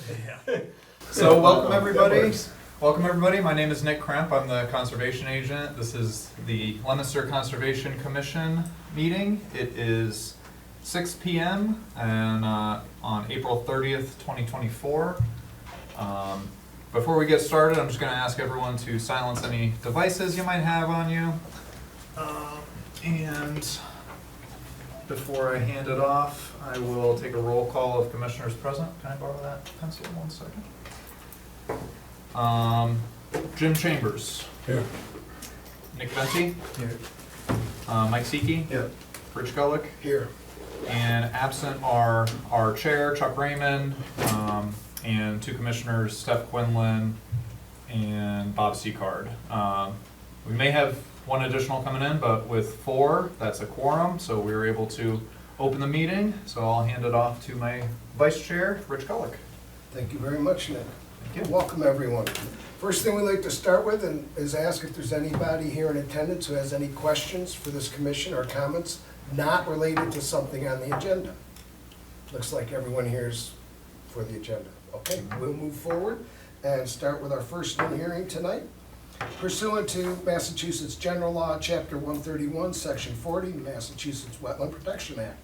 Yeah. So welcome everybody. Welcome everybody. My name is Nick Kremp. I'm the conservation agent. This is the Leominster Conservation Commission meeting. It is 6 p.m. and on April 30th, 2024. Before we get started, I'm just going to ask everyone to silence any devices you might have on you. And before I hand it off, I will take a roll call of commissioners present. Can I borrow that pencil 1 second? Jim Chambers. Here. Nick Venti. Here. Mike Seeke. Here. Rich Gullick. Here. And absent are our chair, Chuck Raymond, and two commissioners, Steph Quinlan and Bob Seacard. We may have one additional coming in, but with 4, that's a quorum, so we were able to open the meeting. So I'll hand it off to my vice chair, Rich Gullick. Thank you very much, Nick. Thank you. Welcome, everyone. First thing we'd like to start with is ask if there's anybody here in attendance who has any questions for this commission or comments not related to something on the agenda. Looks like everyone here is for the agenda. Okay, we'll move forward and start with our first hearing tonight. Pursuant to Massachusetts General Law, Chapter 131, Section 40, Massachusetts Wetland Protection Act,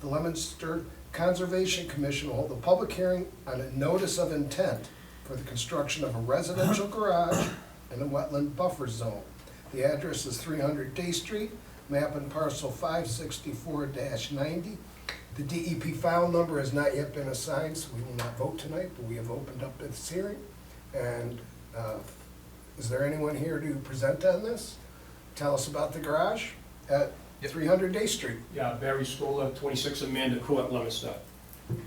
the Leominster Conservation Commission will hold a public hearing on a notice of intent for the construction of a residential garage in a wetland buffer zone. The address is 300 Day Street, map and parcel 564-90. The DEP file number has not yet been assigned, so we will not vote tonight, but we have opened up this hearing. And is there anyone here to present on this? Tell us about the garage at 300 Day Street. Yeah, Barry Stoller, 26 Amanda Court, Leominster.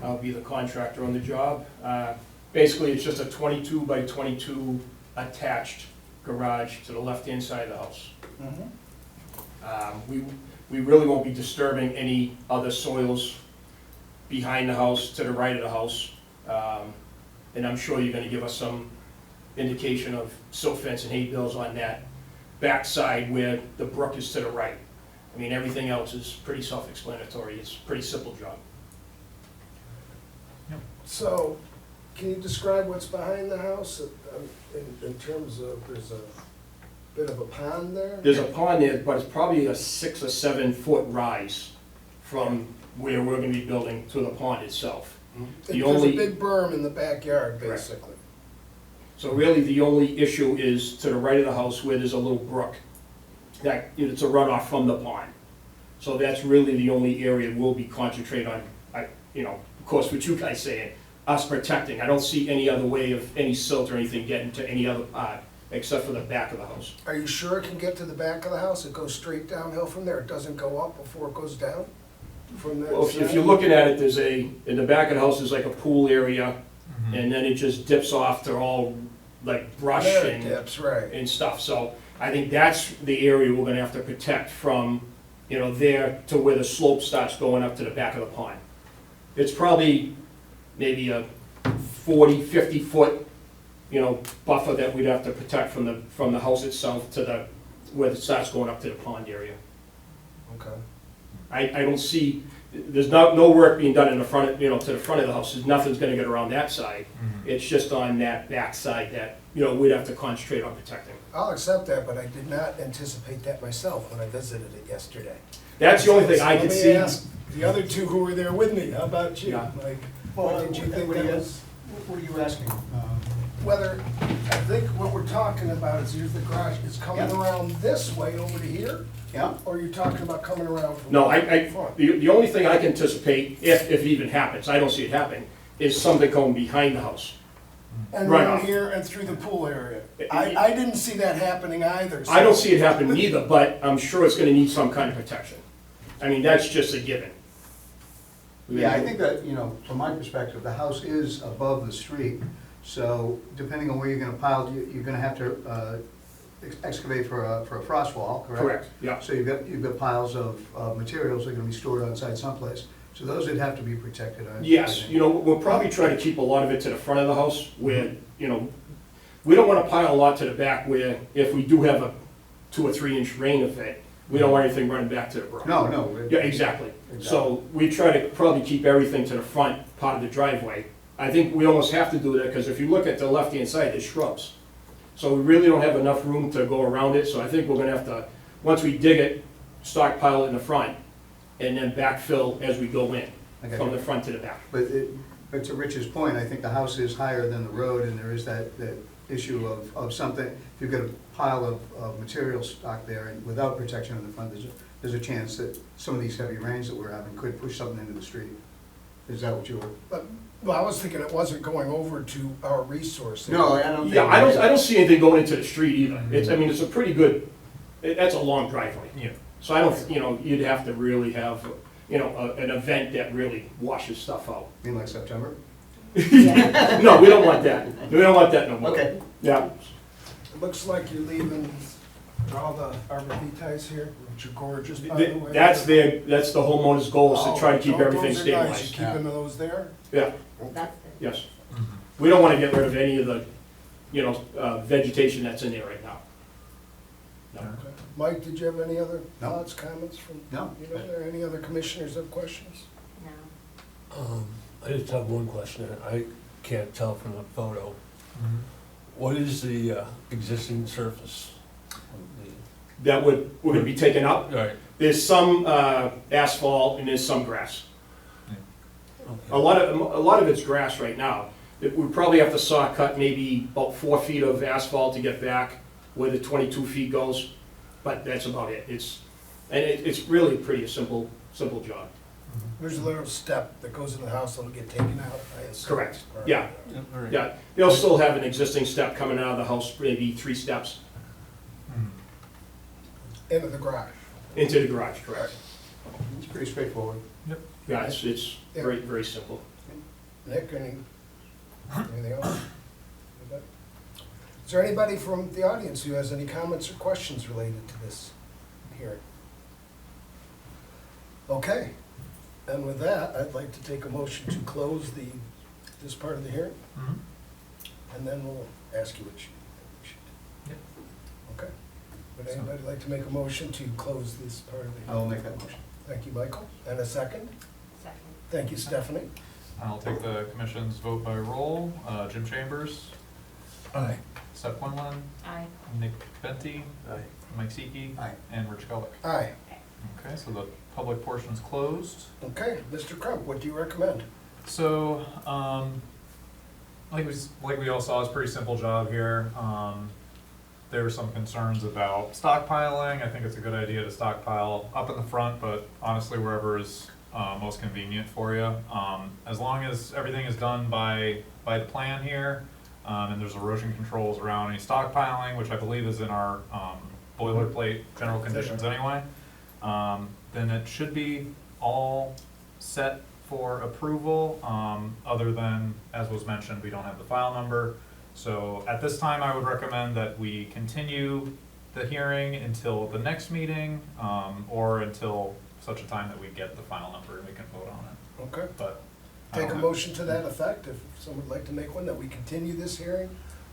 I'll be the contractor on the job. Basically, it's just a 22 by 22 attached garage to the left-hand side of the house. We really won't be disturbing any other soils behind the house, to the right of the house. And I'm sure you're gonna give us some indication of silt fence and hay bales on that back side where the brook is to the right. I mean, everything else is pretty self-explanatory. It's a pretty simple job. So, can you describe what's behind the house in terms of, there's a bit of a pond there? There's a pond there, but it's probably a 6 or 7 foot rise from where we're gonna be building to the pond itself. There's a big berm in the backyard, basically. So really, the only issue is to the right of the house where there's a little brook. That, it's a runoff from the pond. So that's really the only area we'll be concentrating on, of course, what you guys saying, us protecting. I don't see any other way of any silt or anything getting to any other part, except for the back of the house. Are you sure it can get to the back of the house? It goes straight downhill from there? It doesn't go up before it goes down from that Well, side? if you're looking at it, there's in the back of the house is like a pool area, and then it just dips off to all like brush There it dips, right. and stuff. So I think that's the area we're gonna have to protect from, there to where the slope starts going up to the back of the pond. It's probably maybe a 40, 50 foot, buffer that we'd have to protect from the house itself to where it starts going up to the pond area. Okay. I don't see, there's no work being done in the front, to the front of the house. Nothing's gonna get around that side. It's just on that back side that, we'd have to concentrate on protecting. I'll accept that, but I did not anticipate that myself when I visited it yesterday. That's the only thing I could see. Let me ask the other two who were there with me, how about you? Yeah. Like, Well, did you think that was? What are you asking? Whether, I think what we're talking about is here's the garage, it's coming Yeah. around this way over to here? Yeah? Or you're talking about coming around from No, the front? the only thing I can anticipate, if it even happens, I don't see it happening, is something going behind the house. And Right around off. here and through the pool area? I didn't see that happening either. so- I don't see it happening either, but I'm sure it's gonna need some kind of protection. I mean, that's just a given. Yeah, I think that, from my perspective, the house is above the street, so depending on where you're gonna pile, you're gonna have to excavate for a frost wall, correct? Correct, yeah. So you've got piles of materials that are gonna be stored on site someplace, so those would have to be protected. Yes, we'll probably try to keep a lot of it to the front of the house where, we don't wanna pile a lot to the back where if we do have a 2 or 3 inch rain event, we don't want anything running back to the brook. No. Yeah, exactly. So we try to probably keep everything to the front part of the driveway I think we almost have to do that, because if you look at the left-hand side, there's shrubs. So we really don't have enough room to go around it, so I think we're gonna have to, once we dig it, stockpile it in the front, and then backfill as we go in, I got from you. the front to the back. But to Rich's point, I think the house is higher than the road, and there is that issue of something, if you've got a pile of material stock there and without protection in the front, there's a chance that some of these heavy rains that we're having could push something into the street. Is that what you were? Well, I was thinking it wasn't going over to our resource. No, I don't think. Yeah, I don't see anything going into the street either. It's, I mean, it's a pretty good, that's a long driveway. Yeah. So I don't, you know, you'd have to really have, you know, an event that really washes stuff out. In like September? No, we don't want that. We don't want that no more. Okay. Yeah. It looks like you're leaving all the arbor vitae here, which are gorgeous, by the way. That's the homeowner's goal, is to try to keep Oh, everything those are nice. stabilized. You keeping those there? Yeah, That's good. yes. We don't wanna get rid of any of the, you know, vegetation that's in there right now. No. Okay. Mike, did you have any other No. thoughts, comments from, No. you know, or any other commissioners have questions? No. I just have one question, I can't tell from the photo. What is the existing surface? of That we're gonna be taking up. Right. There's some asphalt and there's some grass. A Okay. lot of it's grass right now. We probably have to saw cut maybe about 4 feet of asphalt to get back where the 22 feet goes, but that's about it. It's really pretty a simple job. There's a little step that goes in the house that'll get taken out, I assume. Correct. Yeah. Yeah, all right. Yeah, they'll still have an existing step coming out of the house, maybe 3 steps Into the garage. into the garage, correct? It's pretty straightforward. Yeah, it's very, very simple. Nick, anything else? Anybody? Is there anybody from the audience who has any comments or questions related to this hearing? Okay, and with that, I'd like to take a motion to close this part of the hearing, and then we'll ask you what you think we should do. Okay. Would anybody like to make a motion to close this part of the I hearing? will make that motion. Thank you, Michael. And a second? Second. Thank you, Stephanie. I'll take the commission's vote by roll. Jim Chambers, Aye. Seth Quinlan, Aye. Nick Benty, Aye. Mike Seeke, Aye. and Rich Gullick. Aye. Okay, so the public portion's closed. Okay, Mr. Crump, what do you recommend? So, like we all saw, it's a pretty simple job here. There were some concerns about stockpiling. I think it's a good idea to stockpile up in the front, but honestly, wherever is most convenient for you. As long as everything is done by the plan here, and there's erosion controls around any stockpiling, which I believe is in our boilerplate general conditions anyway, then it should be all set for approval, other than, as was mentioned, we don't have the file number. So at this time, I would recommend that we continue the hearing until the next meeting, or until such a time that we get the file number and we can vote on it. Okay. But I Take a don't know. motion to that effect, if someone would like to make one, that we continue this hearing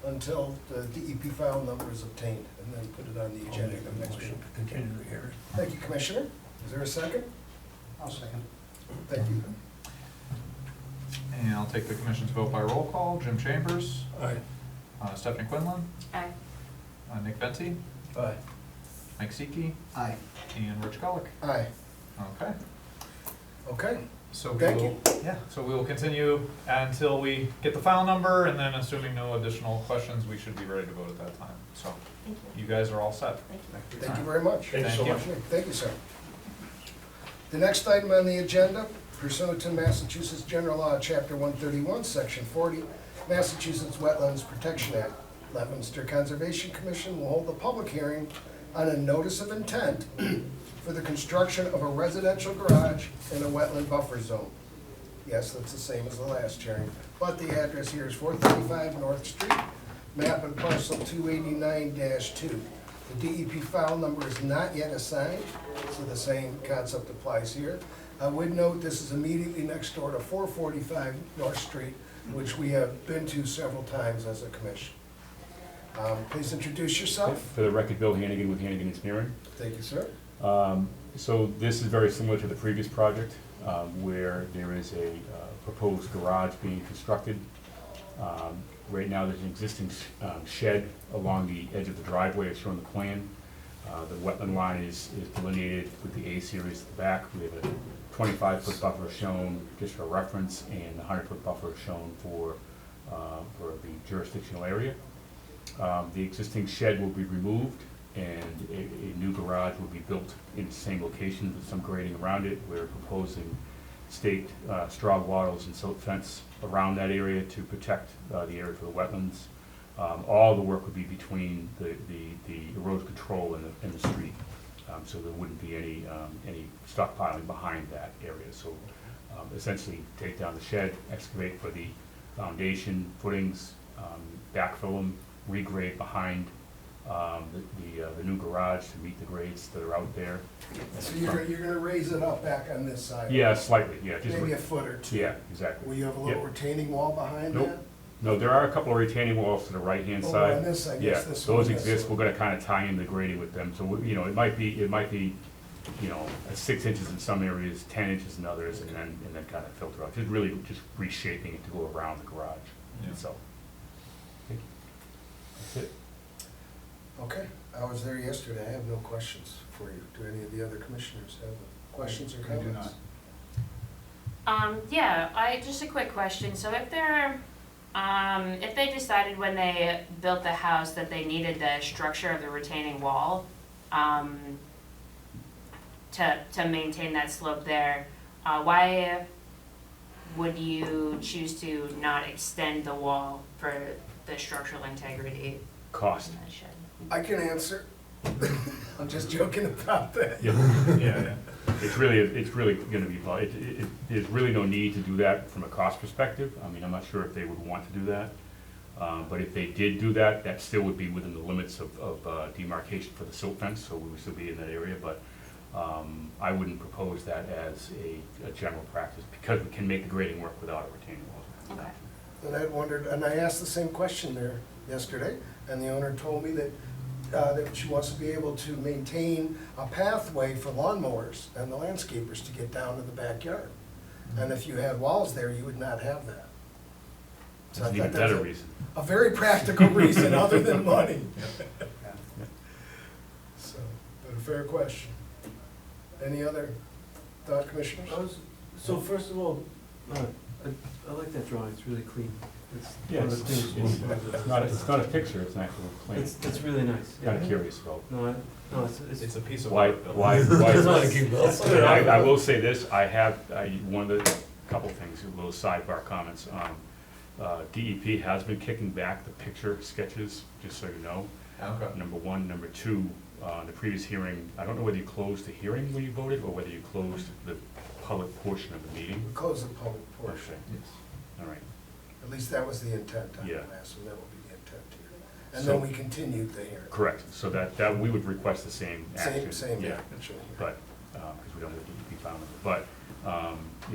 until the DEP file number is obtained, and then put it on the agenda for the next Motion meeting. to continue the hearing. Thank you, Commissioner. Is there a second? I'll second. Thank you. And I'll take the commission's vote by roll call. Jim Chambers, Aye. Stephanie Quinlan, Aye. Nick Benty, Aye. Mike Seeke, Aye. and Rich Gullick. Aye. Okay. Okay. So we Thank will, yeah, so we will continue until we get the file number, and then assuming no additional questions, we should be ready to vote at that time. So Thank you. you guys are all set. Thank you. Thank you very much. Thank you so Thank much. Thank you, sir. The next item on the agenda, pursuant to Massachusetts General Law, Chapter 131, Section 40, Massachusetts Wetlands Protection Act, Leominster Conservation Commission will hold a public hearing on a notice of intent for the construction of a residential garage in a wetland buffer zone. Yes, that's the same as the last hearing, but the address here is 435 North Street, map and parcel 289-2. The DEP file number is not yet assigned, so the same concept applies here. I would note this is immediately next door to 445 North Street, which we have been to several times as a commission. Please introduce yourself. For the record, Bill Hannigan with Hannigan Engineering. Thank you, sir. So this is very similar to the previous project. where there is a proposed garage being constructed. Right now, there's an existing shed along the edge of the driveway, as shown on the plan. The wetland line is delineated with the A series at the back. We have a 25-foot buffer shown just for reference, and a 100-foot buffer shown for the jurisdictional area. The existing shed will be removed, and a new garage will be built in the same location with some grading around it. We're proposing staked straw wattles and silt fence around that area to protect the area for the wetlands. All the work would be between the erosion control and the street, so there wouldn't be any stockpiling behind that area. So essentially take down the shed, excavate for the foundation, footings, backfill them, regrade behind the new garage to meet the grades that are out there. So you're gonna raise it up back on this side? Yeah, slightly, yeah. Just Maybe a foot or two? Yeah, exactly. Will you have a little Yeah. retaining wall behind Nope. that? No, there are a couple of retaining walls to the right-hand Oh, side. on this side, Yeah, yes, this one, those this exist. We're one. gonna kind of tie in the grading with them. So, it might be, you know, 6 inches in some areas, 10 inches in others, and then kind of filter out. Just really just reshaping it to go around the garage. Yeah. So, thank you. That's it. Okay, I was there yesterday, I have no questions for you. Do any of the other commissioners have questions or I do comments? Yeah, just a quick question. So if they decided when they built the house that they needed the structure of the retaining wall, to maintain that slope there, why would you choose to not extend the wall for the structural integrity Cost. in that shed? I can answer. I'm just joking about that. Yeah. It's really gonna be, there's really no need to do that from a cost perspective. I mean, I'm not sure if they would want to do that. But if they did do that, that still would be within the limits of demarcation for the silt fence, so we would still be in that area. But I wouldn't propose that as a general practice, because we can make the grading work without a retaining wall. Okay. And I wondered, and I asked the same question there yesterday, and the owner told me that she wants to be able to maintain a pathway for lawnmowers and the landscapers to get down to the backyard. And if you had walls there, you would not have that. So That's I an even thought that's better reason. a very practical reason other than money. So, but a fair question. Any other thought, commissioners? So first of all, I like that drawing, it's really clean. It's Yeah, one of the things- it's not a picture, it's an actual plan. It's really nice. Kind of curious about No, it's It's a piece of why work. Bill. why It's not a is key this? bill. I will say this, one of the couple things, little sidebar comments. DEP has been kicking back the picture sketches, just so you know. Okay. Number one. Number two, the previous hearing, I don't know whether you closed the hearing when you voted, or whether you closed the public portion of the meeting. We close the public portion. All right. At least that was the intent on the Yeah. last one, that will be the intent here. And So- then we continued the hearing. Correct, so that we would request the same action. Same Yeah, action. but, because we don't have DEP found it. But,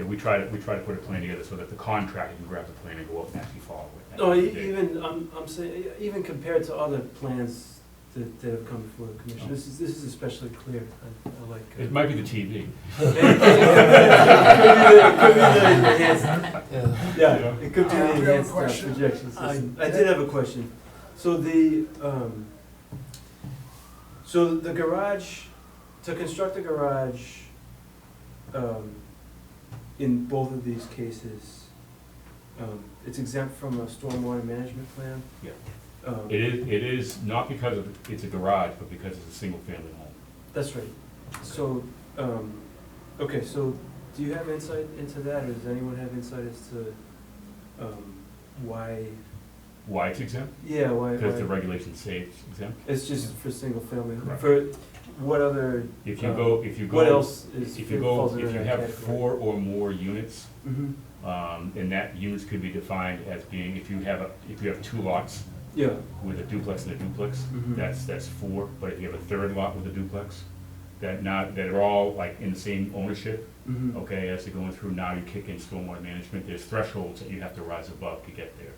we try to put a plan together so that the contractor can grab the plan and go out and actually follow it. No, even, I'm saying, even compared to other plans that have come before the commission, this is especially clear. I like. It might be the TV. It could be the enhanced, Yeah. yeah, it could be Do the you have a enhanced question? projection system. I did have a question. So the garage, to construct a garage, in both of these cases, it's exempt from a stormwater management plan? Yeah. Um, It is not because it's a garage, but because it's a single-family home. That's right. So, okay, so do you have insight into that, or does anyone have insight as to why? Why it's exempt? Yeah, why? Because the regulations say it's exempt. It's just for single family. Correct. For what other? If you go, What else is? if you falls under that have category? 4 or more units, Mhm. and that units could be defined as being, if you have 2 lots Yeah. with a duplex and a duplex, Mhm. that's 4. But if you have a 3rd lot with a duplex, that are all like in the same ownership, Mhm. okay, as they're going through, now you kick in stormwater management, there's thresholds that you have to rise above to get there.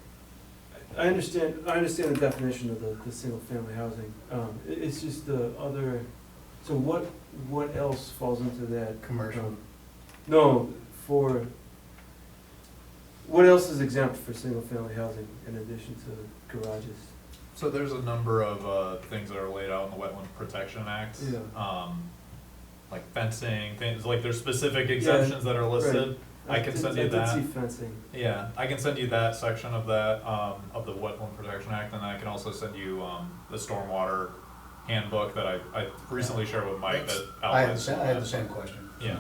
I understand the definition of the single family housing. It's just the other, so what else falls into that? Commercial. No, for, what else is exempt for single-family housing in addition to garages? So there's a number of things that are laid out in the Wetland Protection Act. Yeah. Like fencing, things, like there's specific exemptions that are listed. I can send you I that. did see fencing. Yeah, I can send you that section of that, of the Wetland Protection Act, and I can also send you, the stormwater handbook that I recently shared with Mike that I had outlines. I had the same question. Yeah,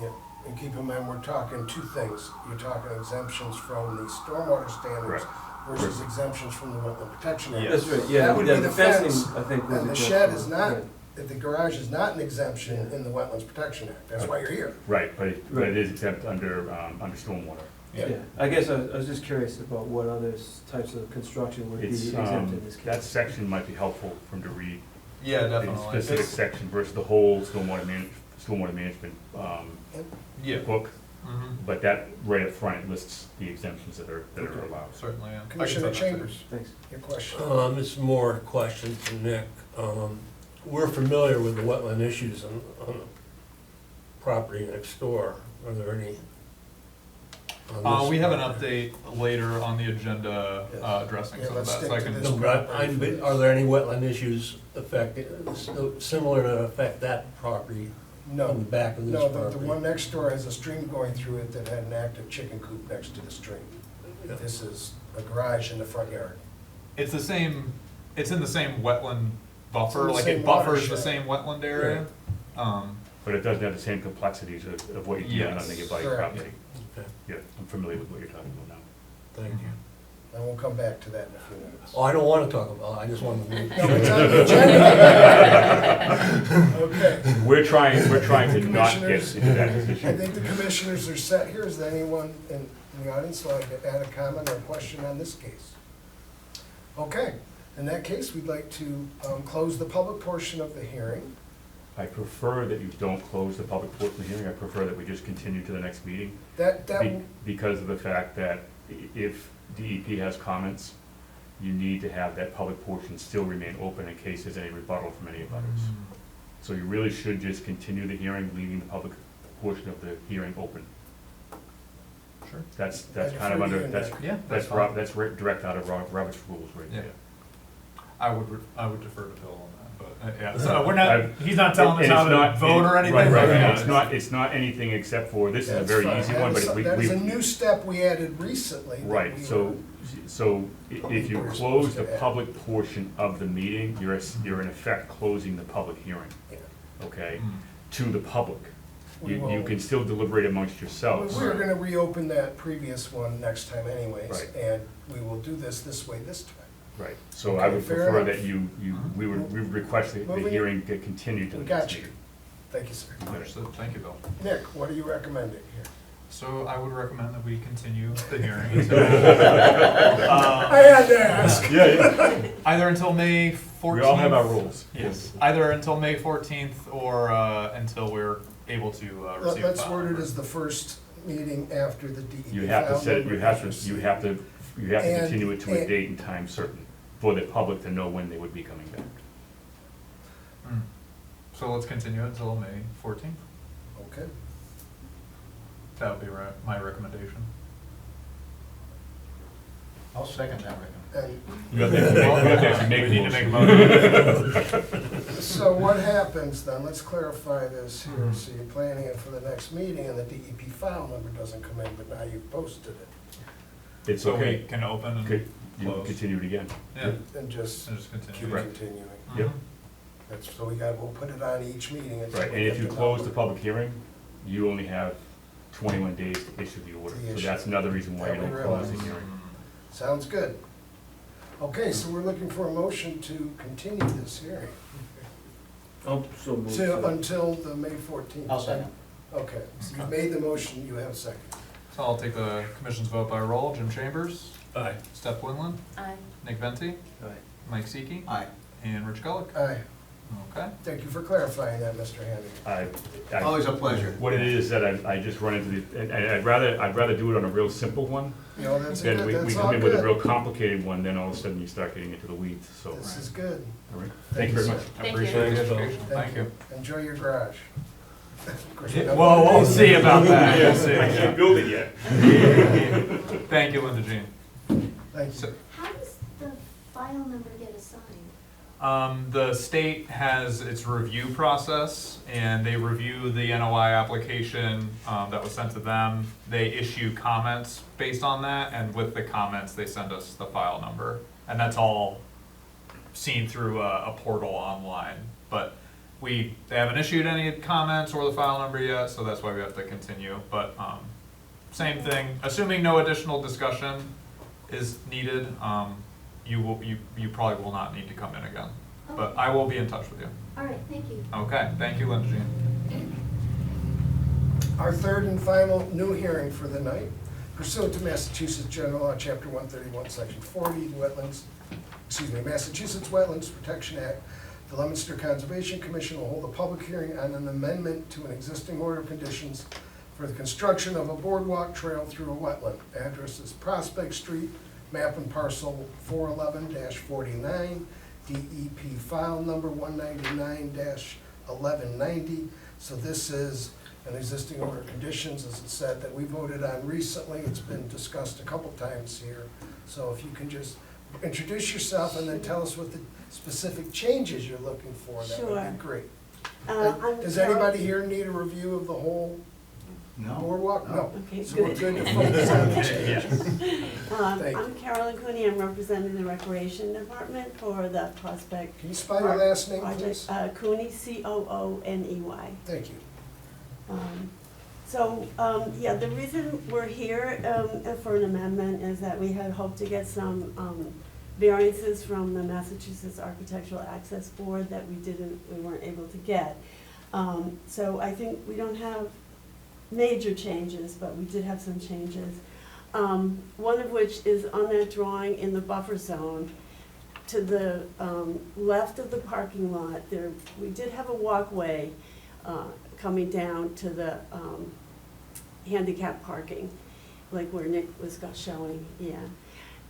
Yeah, and keep in mind, we're talking two things. You're talking exemptions from the stormwater standards versus exemptions from the Wetland Protection Act. Yeah. That's right, yeah, That would be the the fencing, fence, I think, was And the exempt shed from- is not, right. the garage is not an exemption in the Wetlands Protection Act. That's why you're here. Right, but it is exempt under stormwater. Yeah, I guess I was just curious about what other types of construction would be It's, exempt in this case. that section might be helpful for him to read, yeah, the definitely. specific It's- section versus the whole stormwater management, Yeah. book. Mhm. But that, right up front, it lists the exemptions that are allowed. Certainly, yeah. I can Commissioner send that to you. Chambers, Thanks. your question. It's more a question to Nick. We're familiar with the wetland issues on the property next door. Are there any? on this We have an property? update later on the agenda, addressing Yeah, some of let's that, stick so I to can. this. No, but are there any wetland issues similar to affect that property on the No, back of this no, property? the one next door has a stream going through it that had an active chicken coop next to the stream. Yeah. This is a garage in the front yard. It's the same, it's in the same wetland buffer, the like same it buffers the watershed. same wetland area. But it doesn't have the same complexities of what you're doing on the Yes. Gabby Correct. property. Okay, Yeah, I'm familiar with what you're talking about now. thank you. And we'll come back to that in a few minutes. Oh, I don't want to talk about it, I just want to make No, it's on the agenda. Okay. We're trying to not get Commissioners, into that I position. think the commissioners are set here. Is there anyone in the audience who would like to add a comment or a question on this case? Okay, in that case, we'd like to close the public portion of the hearing. I prefer that you don't close the public portion of the hearing, I prefer that we just continue to the next meeting. That, Because of the fact that if DEP has comments, you need to have that public portion still remain open in case there's any rebuttal from any of others. So you really should just continue the hearing, leaving the public portion of the hearing open. Sure. That's I kind of defer to under, you, that's, Nick. Yeah, that's fine. that's direct out of Robert's rules right Yeah. there. I would defer to Bill on that, but, yeah, so we're not, he's not telling us And how it's to not- vote or anything. Right, right, Yeah, right. It's not anything except for, this is a that's very fine. easy That one, is but we. That is a new step we added recently. that Right, we so, were- if you We're close supposed the to add. public portion of the meeting, you're in effect closing the public hearing, Yeah. okay, Mm. to the public. We You will- can still deliberate amongst yourselves. We're gonna reopen that previous one next time anyways, Right. and we will do this way this time. Right, so I Okay, would fair prefer enough. that we would request that the Moving- hearing get continued to We the got next you. meeting. Thank you, sir. Understood, thank you, Bill. Nick, what are you recommending here? So I would recommend that we continue the hearing until, I had to ask. Yeah, either until May 14th. we all have our rules. Yes, either until May 14th or until we're able to receive. Let's file word it numbers. as the first meeting after the DEP. You have to file set, number you have is to received. And- continue it to a and- date and time certain for the public to know when they would be coming back. Mm. So let's continue it until May 14th. Okay. That would be my recommendation. I'll second that recommendation. And You have to actually make We the need to make a motion. motion. so what happens then, let's clarify this here. Mhm. So you're planning it for the next meeting and the DEP file number doesn't come in, but now you've posted it. It's So we okay, can open and you can close. continue it again. Yeah, And just and just keep continue. Right. continuing. Yep. Mhm. That's, so we'll put it on each meeting until Right, we and if get you the close the number. public hearing, you only have 21 days to issue the order. To So issue. that's another reason why you That we don't close the realize. hearing. Sounds good. Okay, so we're looking for a motion to continue this hearing So moved. until the May 14th. I'll second. Okay, so you made the motion, you have a second. So I'll take the commission's vote by roll. Jim Chambers, Aye. Steph Winland, Aye. Nick Venti, Aye. Mike Seiki, Aye. and Rich Gullick. Aye, Okay. thank you for clarifying that, Mr. Handy. Always a pleasure. What it is that I just run into the, and I'd rather do it on a real simple one. You know, that's Then good, we that's come all in with a real good. complicated one, then all of a sudden you start getting into the weeds, so. This is good. All right, thank you very sir. much. I Thank appreciate you. the education. Thank you. Enjoy your garage. Of course, we don't Well, want we'll to- see about that, we'll see. I can't build it yet. Thank you, Linda Jean. Thank you. So, How does the file number get assigned? The state has its review process, and they review the NOI application that was sent to them. They issue comments based on that, and with the comments, they send us the file number. And that's all seen through a portal online. But they haven't issued any comments or the file number yet, so that's why we have to continue. But same thing, assuming no additional discussion is needed, you probably will not need to come in again. But I will be in touch with you. All right, thank you. Okay, thank you, Linda Jean. Our third and final new hearing for the night, pursuant to Massachusetts General Law, Chapter 131, Section 40, Massachusetts Wetlands Protection Act, the Leominster Conservation Commission will hold a public hearing on an amendment to an existing order of conditions for the construction of a boardwalk trail through a wetland. Address is Prospect Street, map and parcel 411-49, DEP file number 199-1190. So this is an existing order of conditions, as it said, that we voted on recently. It's been discussed a couple times here. So if you can just introduce yourself and then tell us what the specific changes you're looking for, that would Sure. be great. I'm Does Carol- anybody here need a review of the whole boardwalk? No. Okay, So we're good. good to focus on the Yes. changes. Thank I'm Carolyn Cooney, I'm representing the Recreation Department for the Prospect Can you spell your last name, project. please? Cooney, Cooney. Thank you. Yeah, the reason we're here for an amendment is that we had hoped to get some variances from the Massachusetts Architectural Access Board that we weren't able to get. So I think we don't have major changes, but we did have some changes. One of which is on that drawing in the buffer zone, to the left of the parking lot, we did have a walkway coming down to the handicap parking, like where Nick was showing, yeah.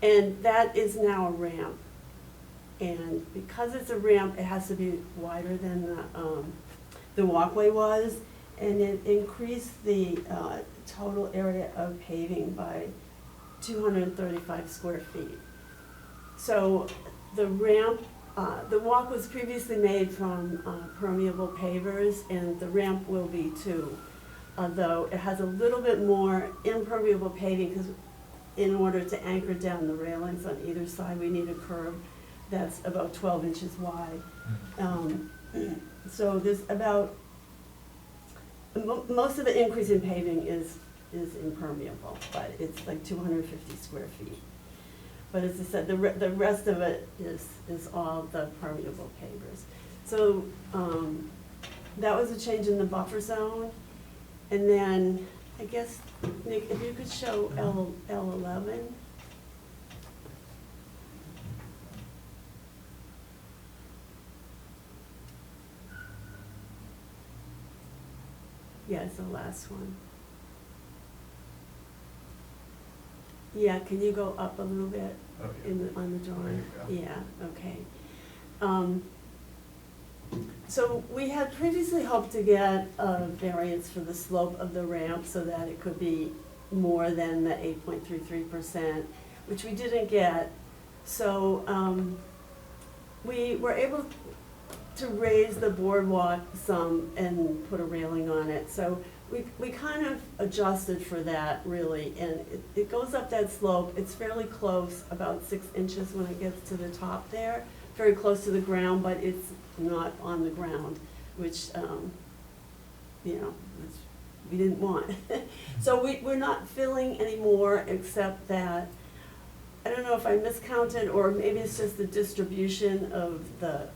And that is now a ramp. And because it's a ramp, it has to be wider than the walkway was, and it increased the total area of paving by 235 square feet. So the ramp, the walk was previously made from permeable pavers, and the ramp will be too. Although it has a little bit more impermeable paving, because in order to anchor down the railings on either side, we need a curb that's about 12 inches wide. So there's about, most of the increase in paving is impermeable, but it's like 250 square feet. But as I said, the rest of it is all the permeable pavers. So that was a change in the buffer zone. And then, I guess, Nick, if you could show L11. Yeah, it's the last one. Yeah, can you go up a little bit on the drawing? Yeah, okay. So we had previously hoped to get a variance for the slope of the ramp so that it could be more than the 8.33%, which we didn't get. So we were able to raise the boardwalk some and put a railing on it. So we kind of adjusted for that, really, and it goes up that slope. It's fairly close, about 6 inches when it gets to the top there, very close to the ground, but it's not on the ground, which, which we didn't want. So we're not filling anymore, except that, I don't know if I miscounted, or maybe it's just the distribution of the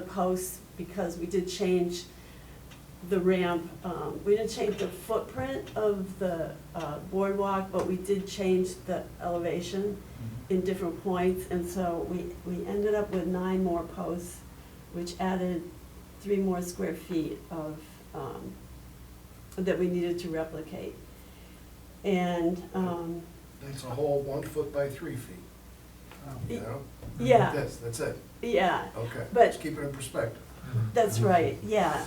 posts, because we did change the ramp. We didn't change the footprint of the boardwalk, but we did change the elevation in different points, and so we ended up with 9 more posts, which added 3 more square feet of, that we needed to replicate. And, That's a whole 1 foot by 3 feet. You know? yeah, That's it. yeah, Okay, But- let's keep it in perspective. That's right, yeah.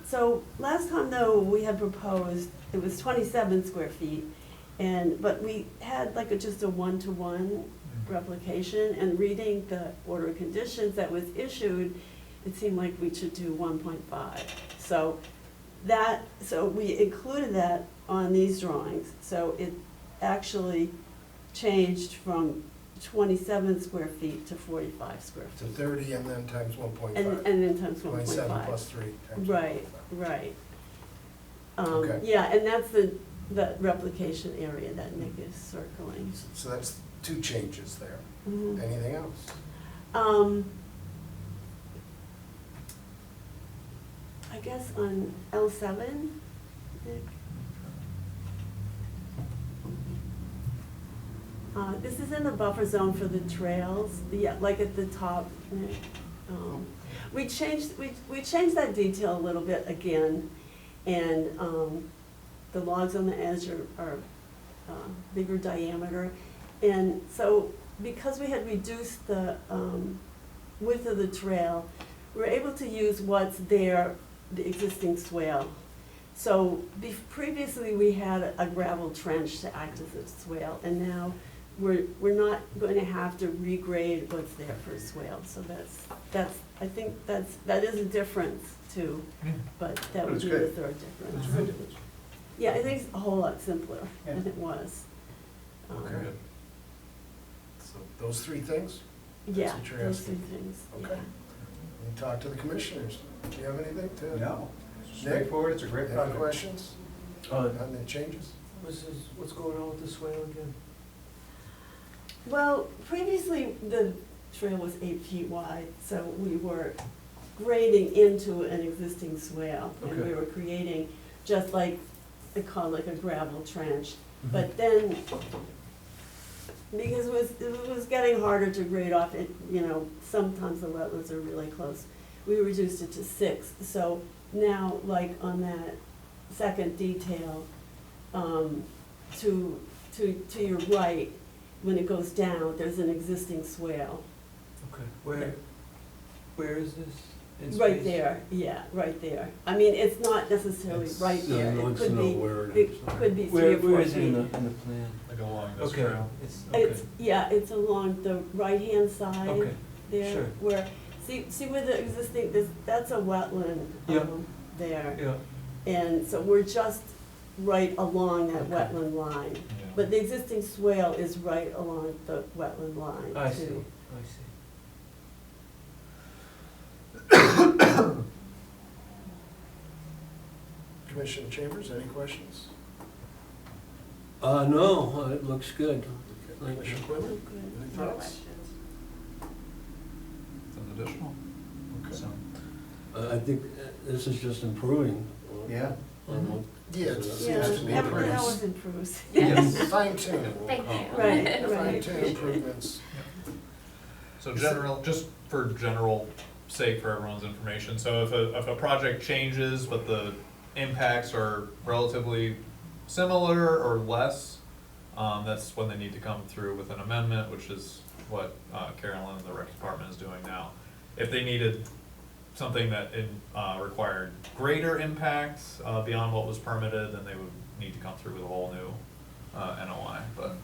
So last time though, we had proposed, it was 27 square feet, but we had like just a one-to-one replication, and reading the order of conditions that was issued, it seemed like we should do 1.5. So we included that on these drawings, so it actually changed from 27 square feet to 45 square To feet. 30 and then times 1.5. And then times 27 1.5. plus 3 times Right, 1.5. right. Okay. Yeah, and that's the replication area that Nick is circling. So that's 2 changes there. Mhm. Anything else? I guess on L7, Nick? This is in the buffer zone for the trails, like at the top, Nick. We changed that detail a little bit again, and the logs on the edge are bigger diameter. And so, because we had reduced the width of the trail, we're able to use what's there, the existing swale. So previously, we had a gravel trench to act as a swale, and now we're not going to have to regrade what's there for a swale. So I think that is a difference too, but that would That's be the good. third That's difference. good. Yeah, I think it's a whole lot simpler Yeah. than it was. Okay. So those 3 things? Yeah, what you're those asking. 3 things, yeah. Okay. And talk to the commissioners. Do you have anything to? No, straightforward, it's a great Any project. questions Uh, on the changes? what's going on with the swale again? Well, previously, the trail was 8 feet wide, so we were grading into an existing swale. And we Okay. were creating just like, they call it like a gravel trench. Mm-hmm. But then, because it was getting harder to grade off, sometimes the wetlands are really close, we reduced it to 6. So now, like on that second detail, to your right, when it goes down, there's an existing swale. Okay, where is this? In Right space? there, yeah, right there. I mean, it's not necessarily It's- right there, No, it it's could be, nowhere. it could be 3 or 4 Where is it feet. in the plan? Like along this Okay, trail. it's, It's, okay, yeah, it's along the right-hand side okay, there, sure. where, see where the existing, that's a wetland, Yeah. there. yeah, And so we're just right along that Okay. wetland line. But the existing swale is right along the wetland line too. I see, I see. Commissioner Chambers, any questions? No, it looks good. Thank you. Commissioner Oh, Quinlan? good. Any No thoughts? questions. It's an additional. Okay. So, I think this is just improving. Yeah. on Yeah, what- it's- Yeah, Absolutely. everything always improves. Yes. Fine tune. Thank you. Right, Fine right. tune improvements. So just for general sake for everyone's information, so if a project changes, but the impacts are relatively similar or less, that's when they need to come through with an amendment, which is what Carolyn and the rec department is doing now. If they needed something that required greater impact beyond what was permitted, then they would need to come through with a whole new NOI, but,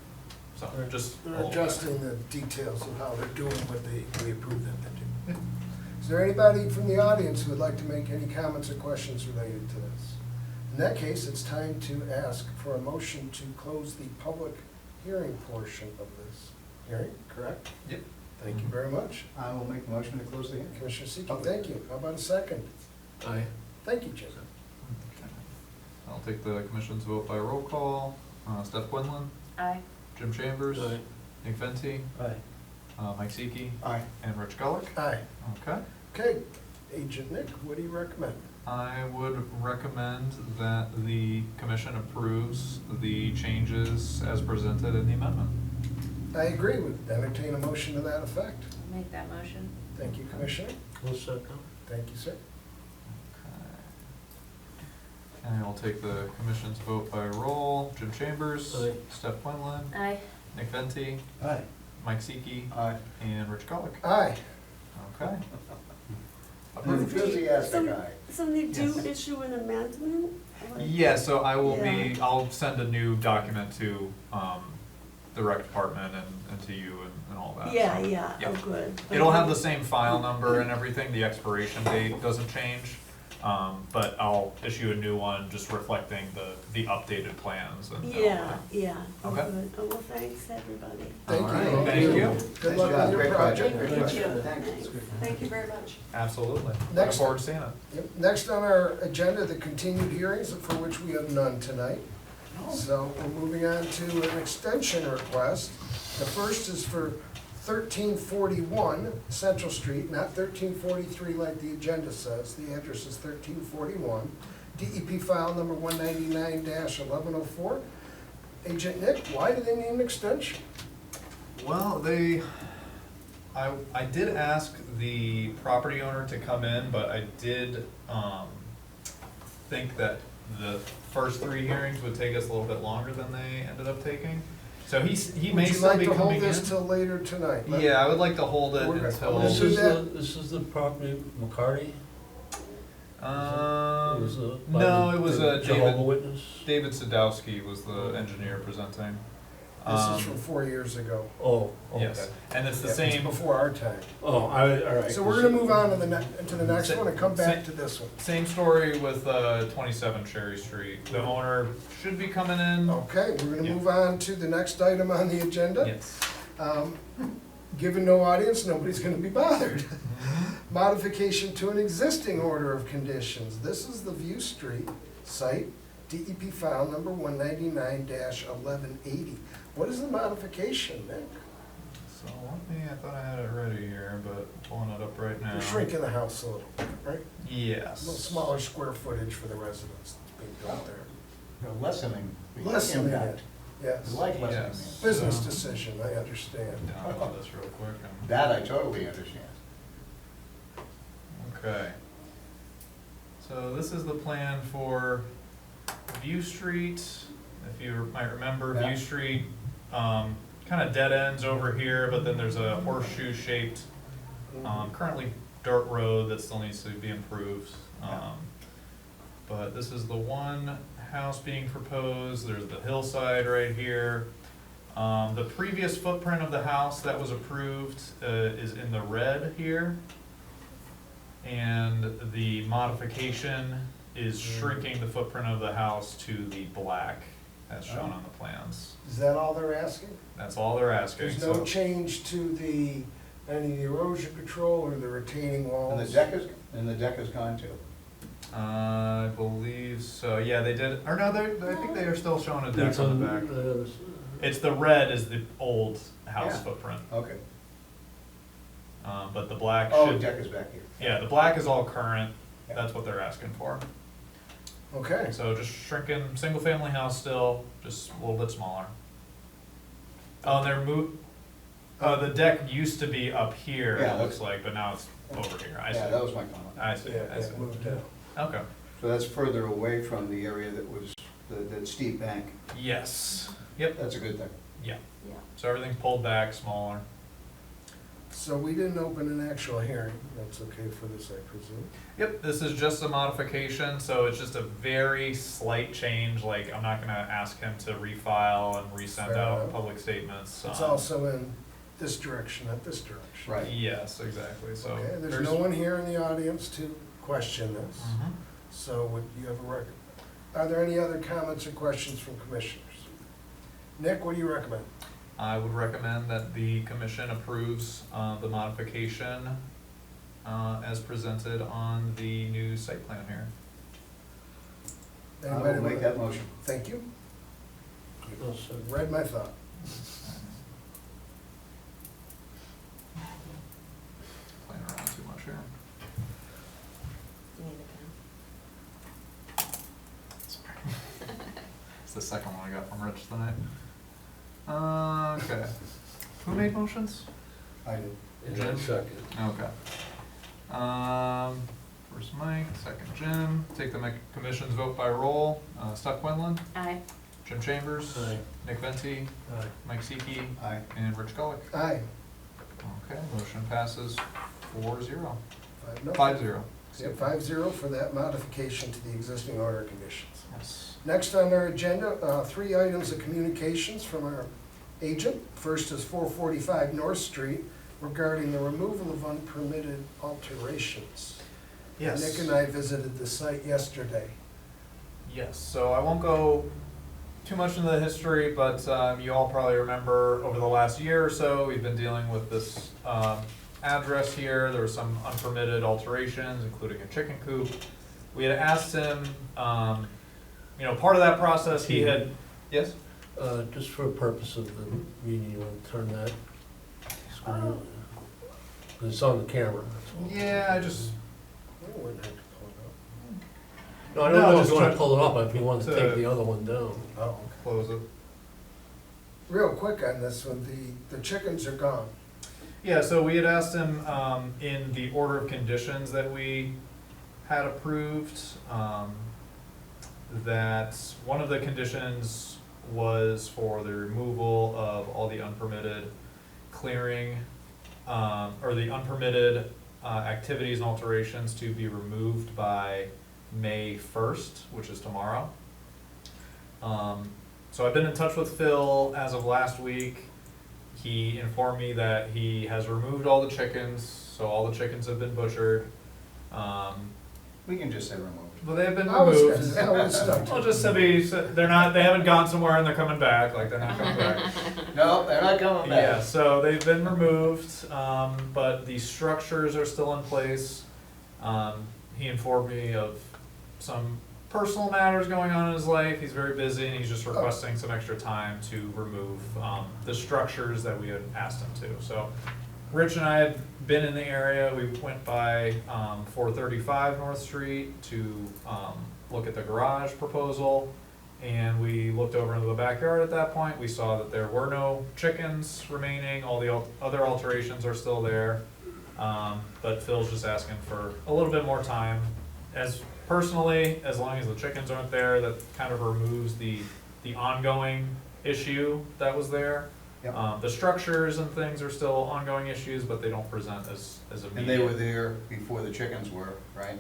so, just. a They're little adjusting the details of how they're doing what we approved them to do. Is there anybody from the audience who would like to make any comments or questions related to this? In that case, it's time to ask for a motion to close the public hearing portion of this hearing, correct? Yep. Thank you very much. I will make the motion to close the hearing. Commissioner Seeki, thank you. How about a second? Aye. Thank you, Jim. Okay. I'll take the commission's vote by roll call. Steph Quinlan, Aye. Jim Chambers, Aye. Nick Venti, Aye. Mike Seeki, Aye. and Rich Gullick. Aye. Okay. Okay, Agent Nick, what do you recommend? I would recommend that the commission approves the changes as presented in the amendment. I agree with, entertain a motion to that effect. I'll make that motion. Thank you, Commissioner. One second. Thank you, sir. Okay. And I'll take the commission's vote by roll. Jim Chambers, Aye. Steph Quinlan, Aye. Nick Venti, Aye. Mike Seeki, Aye. and Rich Gullick. Aye. Okay. approved. Enthusiastic guy. So they do Yes. issue an amendment? Like- Yeah, so I will Yeah. I'll send a new document to, the rec department and to you and all that. Yeah, so, yeah, yep. oh, good. It'll have the same file number and everything, the expiration date doesn't change, but I'll issue a new one just reflecting the updated plans and all Yeah, that. yeah, oh, Okay. good. Oh, well, thanks, everybody. Thank All you. right, thank you. Good Nice luck job, with your great project. Great Thank project. Thanks. Thank you very much. Absolutely. Looking Next- forward to seeing it. Yep. Next on our agenda, the continued hearings, for which we have none tonight. So we're moving on to an extension request. The first is for 1341 Central Street, not 1343 like the agenda says. The address is 1341. DEP file number 199-1104. Agent Nick, why do they need an extension? Well, I did ask the property owner to come in, but I did, think that the first 3 hearings would take us a little bit longer than they ended up taking. So he may still be Would you like to hold coming this in. till later tonight? Yeah, I would like to hold it We're gonna- until, This is This is the property McCarty? no, it was Jehovah David, Witness? David Sadowski was the engineer presenting. This Um, is from 4 years ago. Oh, okay. Yes, and it's the Yeah, same, before our time. Oh, all right. So we're gonna move on to the next one and come back to this one. same story with 27 Cherry Street. The owner should be coming in. Okay, we're gonna Yeah. move on to the next item on the agenda. Yes. Given no audience, nobody's gonna be bothered. Modification to an existing order of conditions. This is the View Street site, DEP file number 199-1180. What is the modification, Nick? So I thought I had it ready here, but pulling it up right now. You're shrinking the house a little, right? Yes. A little smaller square footage for the residents that's being built there. You're lessening the Lessening impact. it, yes. You like lessening Yes. the Business So- decision, I understand. Download this real quick. That I totally understand. Okay. So this is the plan for View Street. If you might remember, Yeah. View Street, kind of dead ends over here, but then there's a horseshoe-shaped, currently dirt road that still needs to be improved. But this is the one house being proposed. There's the hillside right here. The previous footprint of the house that was approved is in the red here. And the modification is shrinking the footprint of the house to the black as shown on the plans. Is that all they're asking? That's all they're asking, There's no so. change to any of the erosion control or the retaining walls? And the deck is gone too. I believe so, yeah, they did, or no, I think they are still showing a deck It's on the back. It's the red is the old house Yeah. footprint, Okay. but the black Oh, the should, deck is back here. yeah, the black is all current, that's what they're asking for. Okay, So just shrinking, single-family house still, just a little bit smaller. Oh, and the deck used to be up here, Yeah, it looks like, but now it's over here, I see. Yeah, that was my comment. I see, yeah, I see. it moved down. Okay, So that's further away from the area that was, the steep bank. yes, yep, That's a good thing. yeah. Yeah. So everything's pulled back, smaller. So we didn't open an actual hearing, that's okay for this, I presume? Yep, this is just a modification, so it's just a very slight change, like, I'm not gonna ask him to refile and resend Fair out enough. public statements. It's um, also in this direction, not this direction. Right. Yes, exactly, so. Okay, there's no one here in the audience to question this, Mhm. so would you have a record? Are there any other comments or questions from commissioners? Nick, what do you recommend? I would recommend that the commission approves the modification as presented on the new site plan here. I Anybody will make want- that motion. Thank you, I'll second. read my thought. Playing around too much here. You need a pen? Sorry. It's the second one I got from Rich tonight. Okay. Who made motions? I did. And second. Okay. First Mike, second Jim. Take the commission's vote by roll. Stuck Quinlan, Aye. Jim Chambers, Aye. Nick Venti, Aye. Mike Seeke, Aye. and Rich Gullick. Aye, Okay, motion passes 4-0. 5-0. Yep, 5-0 for that modification to the existing order conditions. Yes. Next on our agenda, 3 items of communications from our agent. First is 445 North Street regarding the removal of unpermitted alterations. Yes. Nick and I visited the site yesterday. Yes, so I won't go too much into the history, but you all probably remember over the last year or so, we've been dealing with this address here. There were some unpermitted alterations, including a chicken coop. We had asked him, part of that process, he had, yes? Just for the purpose of the meeting, you want to turn that screen? Oh. 'Cause it's on the camera, that's all. Yeah, I just, We wouldn't have to pull it No, I don't No, know if just you want try- to pull it up, if you want to to- take the other one down. up. Oh, okay. close it. Real quick on this one, the chickens are gone. Yeah, so we had asked him, in the order of conditions that we had approved, that one of the conditions was for the removal of all the unpermitted clearing, or the unpermitted, activities and alterations to be removed by May 1st, which is tomorrow. So I've been in touch with Phil as of last week. He informed me that he has removed all the chickens, so all the chickens have been butchered. We can just say remote. But they've been I was removed. gonna- I was stuck. Well, just to be, they're not, they haven't gone somewhere and they're coming back, like they're not coming back. No, they're not coming Yeah, back. so they've been removed, but the structures are still in place. He informed me of some personal matters going on in his life. He's very busy and he's just requesting some extra time to remove the structures that we had asked him to. So Rich and I had been in the area. We went by 435 North Street to look at the garage proposal. And we looked over into the backyard at that point. We saw that there were no chickens remaining. All the other alterations are still there. But Phil's just asking for a little bit more time. Personally, as long as the chickens aren't there, that kind of removes the ongoing issue that was there. Yep. The structures and things are still ongoing issues, but they don't present as immediate. And they were there before the chickens were, right?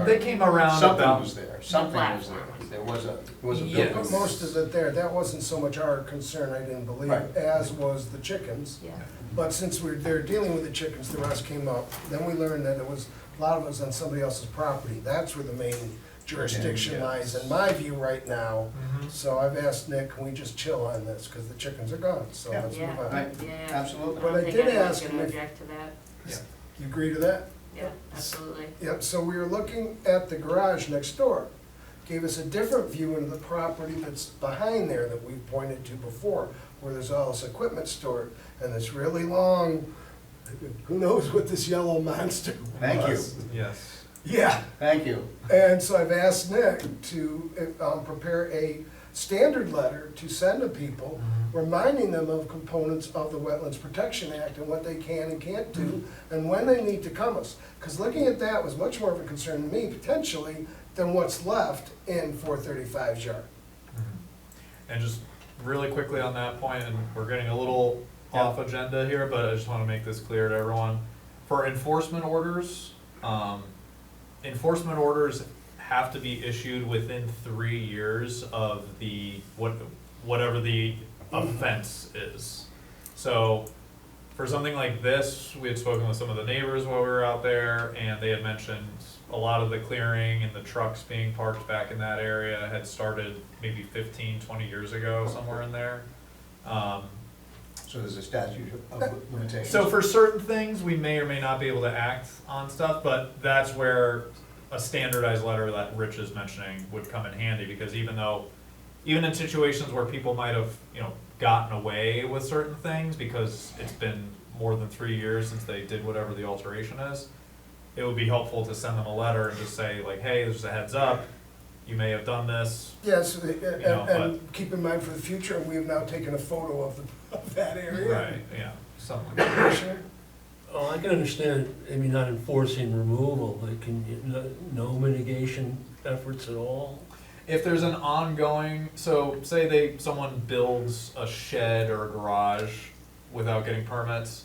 They came around Something about. was there, something was there. There was a Yes. building. But most of it there, that wasn't so much our concern, I didn't believe, Right. as was the chickens. Yeah. But since we're there dealing with the chickens, the rest came up. Then we learned that it was, a lot of it was on somebody else's property. That's where the main jurisdiction Yeah. lies, in my view right now. Mhm. So I've asked Nick, can we just chill on this, because the chickens are gone, so Yeah. let's Yeah. move on. Right. Yeah. Absolutely. But I think did anyone's ask him gonna if- object to that. Yeah. You agree to that? Yeah, absolutely. Yep, so we were looking at the garage next door. Gave us a different view into the property that's behind there that we've pointed to before, where there's all this equipment stored, and this really long, who knows what this yellow monster was. Thank you. Yes. Yeah, Thank you. and so I've asked Nick to prepare a standard letter to send to people, reminding them of components of the Wetlands Protection Act and what they can and can't do, and when they need to come us. Because looking at that was much more of a concern to me, potentially, than what's left in 435's yard. And just really quickly on that point, and we're getting a little off agenda here, but I just want to make this clear to everyone. For enforcement orders have to be issued within 3 years of the, whatever the offense is. So for something like this, we had spoken with some of the neighbors while we were out there, and they had mentioned a lot of the clearing and the trucks being parked back in that area had started maybe 15, 20 years ago, somewhere in there. So there's a statute of limitations. So for certain things, we may or may not be able to act on stuff, but that's where a standardized letter that Rich is mentioning would come in handy, because even in situations where people might have, gotten away with certain things because it's been more than 3 years since they did whatever the alteration is, it would be helpful to send them a letter and just say like, hey, there's a heads up, you may have done this. Yes, know, and keep in mind for the future, we have now taken a photo of that area. Right, yeah, something like that. Commissioner? Oh, I can understand maybe not enforcing removal, but no mitigation efforts at all? If there's an ongoing, so say someone builds a shed or a garage without getting permits,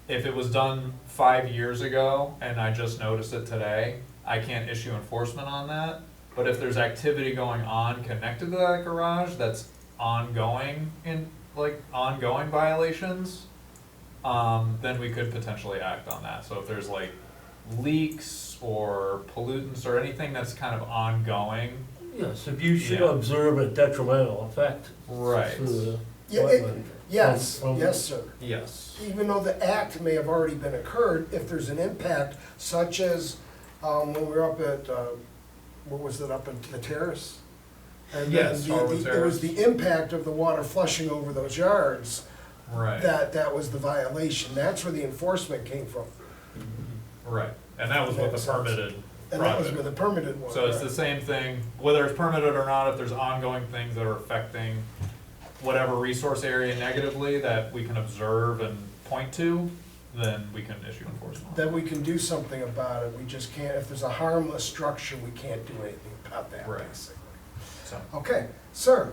if it was done 5 years ago and I just noticed it today, I can't issue enforcement on that. But if there's activity going on connected to that garage that's ongoing ongoing violations, then we could potentially act on that. So if there's like leaks or pollutants or anything that's kind of ongoing. Yes, if you should Yeah. observe a detrimental effect Right. to the Yeah, wetland. Yes, from- yes, sir. Yes. Even though the act may have already been occurred, if there's an impact, such as, when we were up at, what was it, up at the terrace? And then Yes, the- Harwood There was Terrace. the impact of the water flushing over those yards, Right. that was the violation. That's where the enforcement came from. Right. And that was with Makes the sense. permitted And that was project. where the permitted one. So it's the right. same thing, whether it's permitted or not, if there's ongoing things that are affecting whatever resource area negatively that we can observe and point to, then we can issue enforcement. That we can do something about it, we just can't, if there's a harmless structure, we can't do anything about that, Right. basically. So, Okay, sir.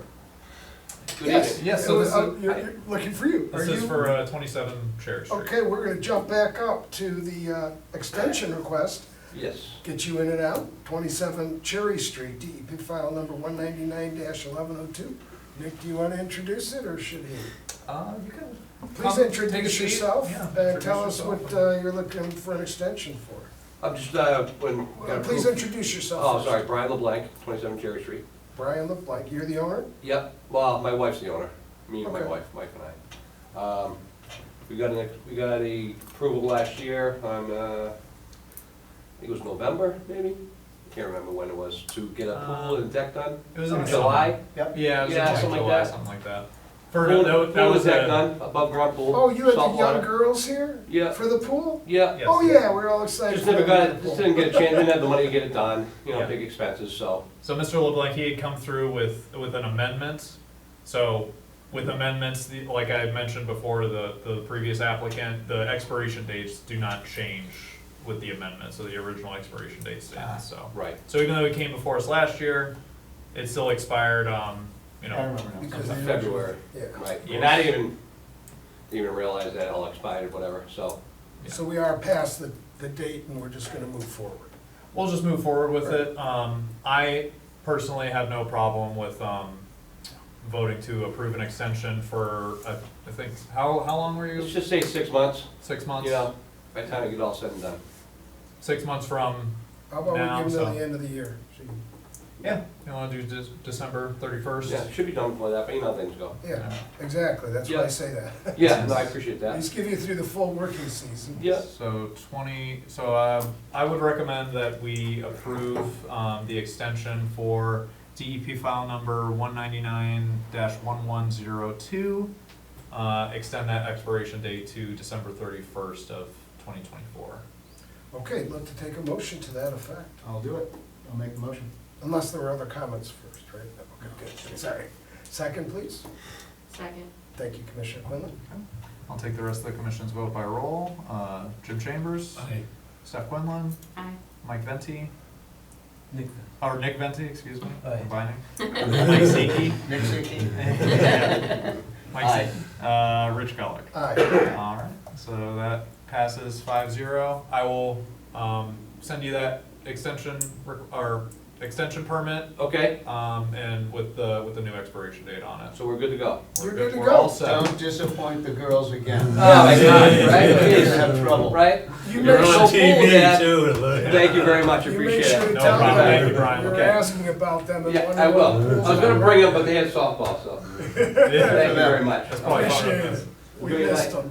Good Yes, evening. Yes, so this is- You're looking for you. this Are is you- for 27 Cherry Street. Okay, we're gonna jump back up to the extension request, Yes. get you in and out, 27 Cherry Street, DEP file number 199-1102. Nick, do you wanna introduce it, or should he? You can. Please take a introduce seat. yourself, Yeah, and introduce tell us yourself. what you're looking for an extension for. I'm just, when. got Please approved- introduce yourself. Oh, first. sorry, Brian LeBlanc, 27 Cherry Street. Brian LeBlanc, you're the owner? Yep, well, my wife's the owner, me and my Okay. wife and I. We got a approval last year on, I think it was November, maybe? Can't remember when it was, to get a pool and deck done. It was in July? Yep. Yeah, it was Yeah, in something like July, that. something like that. For Pool no, that and was deck a, done, above ground pool. Oh, you had the salt young water. girls here? Yeah, For the pool? yeah. yes. Oh, yeah, we're all excited. Just for never them got to it, the just pool. didn't get a chance, didn't have the money to get it done, Yeah. big expenses, so. So Mr. LeBlanc, he had come through with an amendment. So with amendments, like I had mentioned before to the previous applicant, the expiration dates do not change with the amendment, so the original expiration date stands, so. Right. So even though it came before us last year, it still expired, I remember now. Because Of they- February, Yeah. right. Yeah. And I didn't even realize that it all expired, whatever, so. So we are past the date, and we're just gonna move forward. we'll just move forward with it. I personally have no problem with, voting to approve an extension for, I think, how long were you? Let's just say 6 months, 6 months? you know, by the time I get all said and done. 6 months from, How about Now, we give them so- to the end of the year? So you- yeah, you wanna do December 31st? Yeah, should be done before that, but you know how things go. Yeah, exactly, that's why I Yeah. say that. Yeah, no, I appreciate At that. least give you through the full working season. Yeah, So I would recommend that we approve, the extension for DEP file number 199-1102. Extend that expiration date to December 31st of 2024. Okay, I'd like to take a motion to that effect, I'll do it. I'll make the motion. unless there were other comments first, right? Okay, good, sorry. Second, please. Second. Thank you, Commissioner Quinlan. I'll take the rest of the commission's vote by roll. Jim Chambers. Aye. Steph Quinlan. Aye. Mike Venti. Nick, Or Nick Venti, excuse me. Aye. Combining. Mike Siki. Nick Ziki? Yeah. Mike Aye. Siki. Rich Gullick. Aye. All right, so that passes 5-0. I will send you that extension extension permit, okay, and with the new expiration date on it. so we're good to go. We're You're good to We're go. all set. Don't disappoint the girls again. Oh, my God, You're right? gonna have trouble. Right? You You're make so on sure, cool, TV Dad. too. Thank you very much, you make appreciate sure it. to No tell problem. them Thank you, Brian. you're Okay. asking about them and Yeah, wondering I will. what- I was gonna bring them, but they had softball, so. Thank you Yeah, very much. that's probably fine. Appreciate it. We Good missed night. them.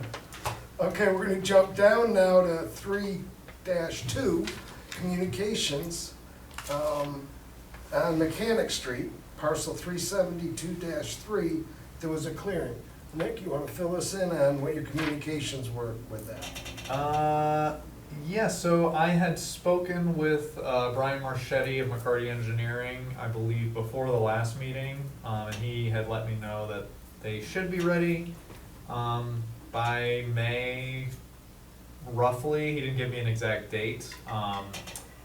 Okay, we're gonna jump down now to 3-2, communications. On Mechanic Street, parcel 372-3, there was a clearing. Nick, you wanna fill us in on what your communications were with that? Yeah, so I had spoken with Brian Marchetti of McCarty Engineering, I believe, before the last meeting, and he had let me know that they should be ready by May, roughly. He didn't give me an exact date.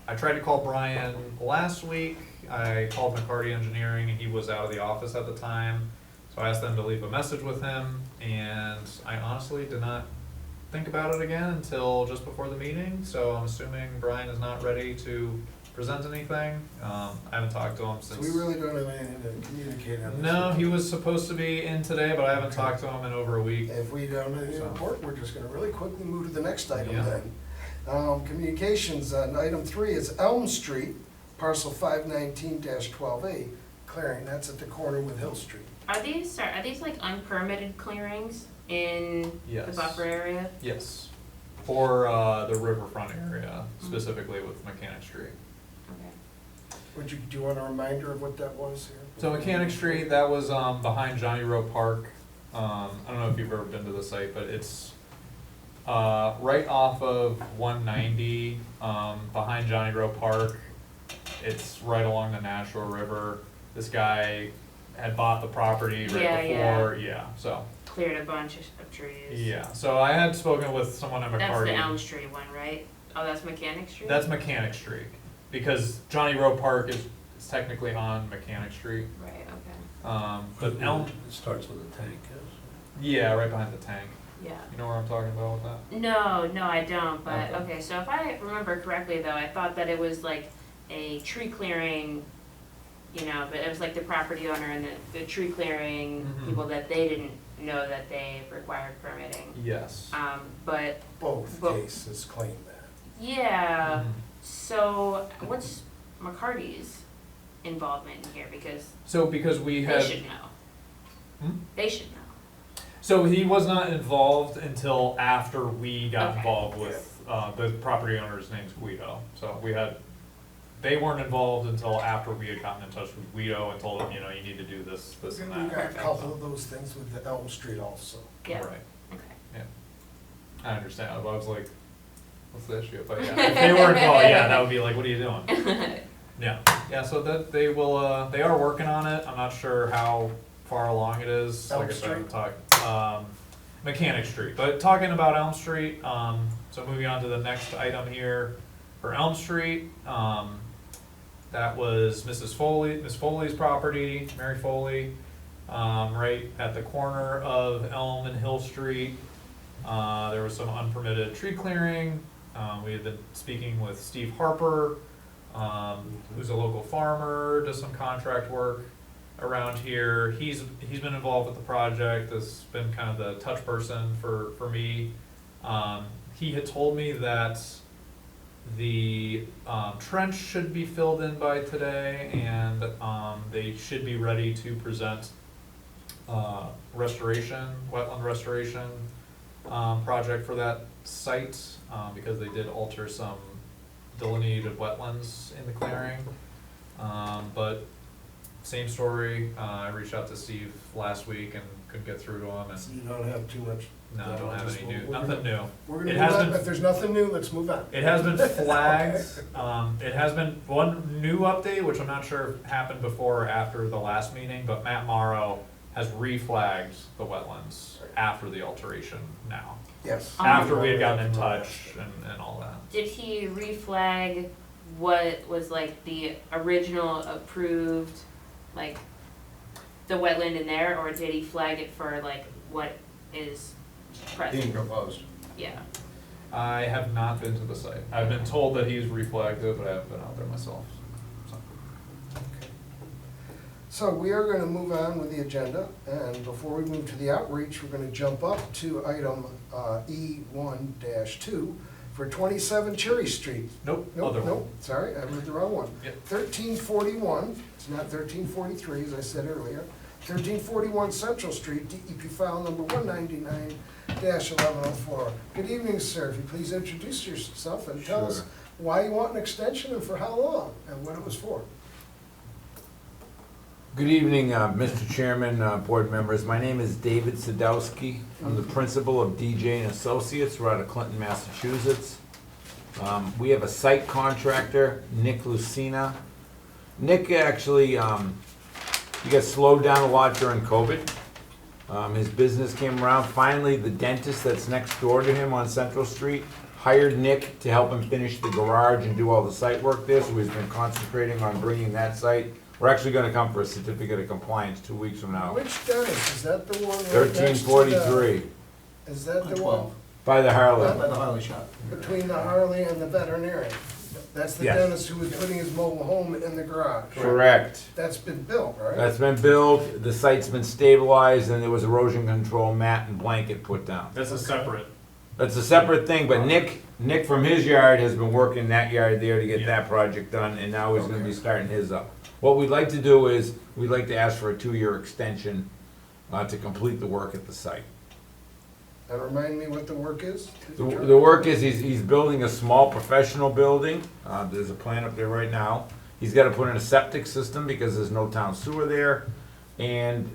I tried to call Brian last week. I called McCarty Engineering, and he was out of the office at the time. So I asked them to leave a message with him, and I honestly did not think about it again until just before the meeting, so I'm assuming Brian is not ready to present anything. I haven't talked to him So since. we really don't have anything to communicate on this. No, he was supposed to be in today, but I haven't talked to him in over a week. If we don't have any So. report, we're just gonna really quickly move to the next item Yeah. then. Communications, item 3 is Elm Street, parcel 519-12A, clearing, that's at the corner with Hill Street. Are these like unpermitted clearings in the Yes. buffer area? Yes, for the riverfront area, specifically with Mechanic Street. Okay. Do you want a reminder of what that was here? So Mechanic Street, that was behind Johnny Rowe Park. I don't know if you've ever been to the site, but it's right off of 190, behind Johnny Rowe Park. It's right along the Nashua River. This guy had bought the property right Yeah, before, yeah, so, Cleared a bunch of trees. yeah. So I had spoken with someone at That's McCarty. the Elm Street one, right? Oh, that's Mechanic Street? That's Mechanic Street, because Johnny Rowe Park is technically on Mechanic Street. Right, okay. But Elm, It starts with a tank, yes. yeah, right behind the tank. Yeah. You know where I'm talking about with that? No, I don't, but, Okay. okay, so if I remember correctly though, I thought that it was like a tree clearing, you know, but it was like the property owner and the tree clearing Mhm. people that they didn't know that they required permitting. Yes. But, Both But- cases claim that. yeah, Mhm. so what's McCarty's involvement in here? Because So because we they had, should know. Hmm? They should know. so he was not involved until after we got Okay. involved with, the property owner's name's Guido. So they weren't involved until after we had gotten in touch with Guido and told him, you know, you need to do this and We that. got a couple of those things with the Elm Street also. Yeah, Right, okay. I understand. I was like, what's the issue? But yeah, if they were involved, yeah, that would be like, what are you doing? Yeah, so that they will, they are working on it. I'm not sure how far along it is. Elm Like I said, Street? Mechanic Street. But talking about Elm Street, so moving on to the next item here. For Elm Street, that was Miss Foley's property, Mary Foley, right at the corner of Elm and Hill Street. There was some unpermitted tree clearing. We had been speaking with Steve Harper, who's a local farmer, does some contract work around here. He's been involved with the project, has been kind of the touch person for me. He had told me that the trench should be filled in by today, and they should be ready to present wetland restoration project for that site, because they did alter some delineated wetlands in the clearing. But same story, I reached out to Steve last week and couldn't get through to him, and So you don't have too much. no, I don't have Just- any new, we're nothing gonna- new. We're gonna It move has on, been- if there's nothing new, let's move on. It has been flagged, it has been one new update, which I'm not sure if happened before or after the last meeting, but Matt Morrow has reflagged the wetlands after the alteration now. Yes. After we had gotten in touch and all that. Did he reflag what was like the original approved, like, the wetland in there, or did he flag it for like what is present? proposed. Yeah, I have not been to the site. I've been told that he's reflagged it, but I haven't been out there myself. So. So we are gonna move on with the agenda, and before we move to the outreach, we're gonna jump up to item E1-2 for 27 Cherry Street. Nope, Nope, other one. nope, sorry, I read the wrong one. Yep. 1341, it's not 1343, as I said earlier. 1341 Central Street, DEP file number 199-1104. Good evening, sir. If you please introduce yourself and tell us Sure. why you want an extension and for how long, and what it was for. Good evening, Mr. Chairman, board members. My name is David Sadowski. I'm the principal of DJ and Associates. We're out of Clinton, Massachusetts. We have a site contractor, Nick Lucina. Nick actually, he got slowed down a lot during COVID. His business came around. Finally, the dentist that's next door to him on Central Street hired Nick to help him finish the garage and do all the site work there, so he's been concentrating on bringing that site. We're actually gonna come for a certificate of compliance 2 weeks from now. Which dentist, is that the one? right next to the- 1343. Is that the one? 12. By the By Harley. the Harley shop. Between the Harley and the veterinarian. That's the Yes. dentist who was putting his mobile home in the garage. Correct. That's been built, right? That's been built, the site's been stabilized, and there was erosion control mat and blanket put down. That's a separate. That's a separate thing, but Nick from his yard has been working that yard there to get Yeah. that project done, and now he's gonna be starting his up. What we'd like to do is, we'd like to ask for a 2-year extension to complete the work at the site. And remind me what the work is? The work is, he's building a small professional building, there's a plan up there right now. He's gotta put in a septic system because there's no town sewer there, and,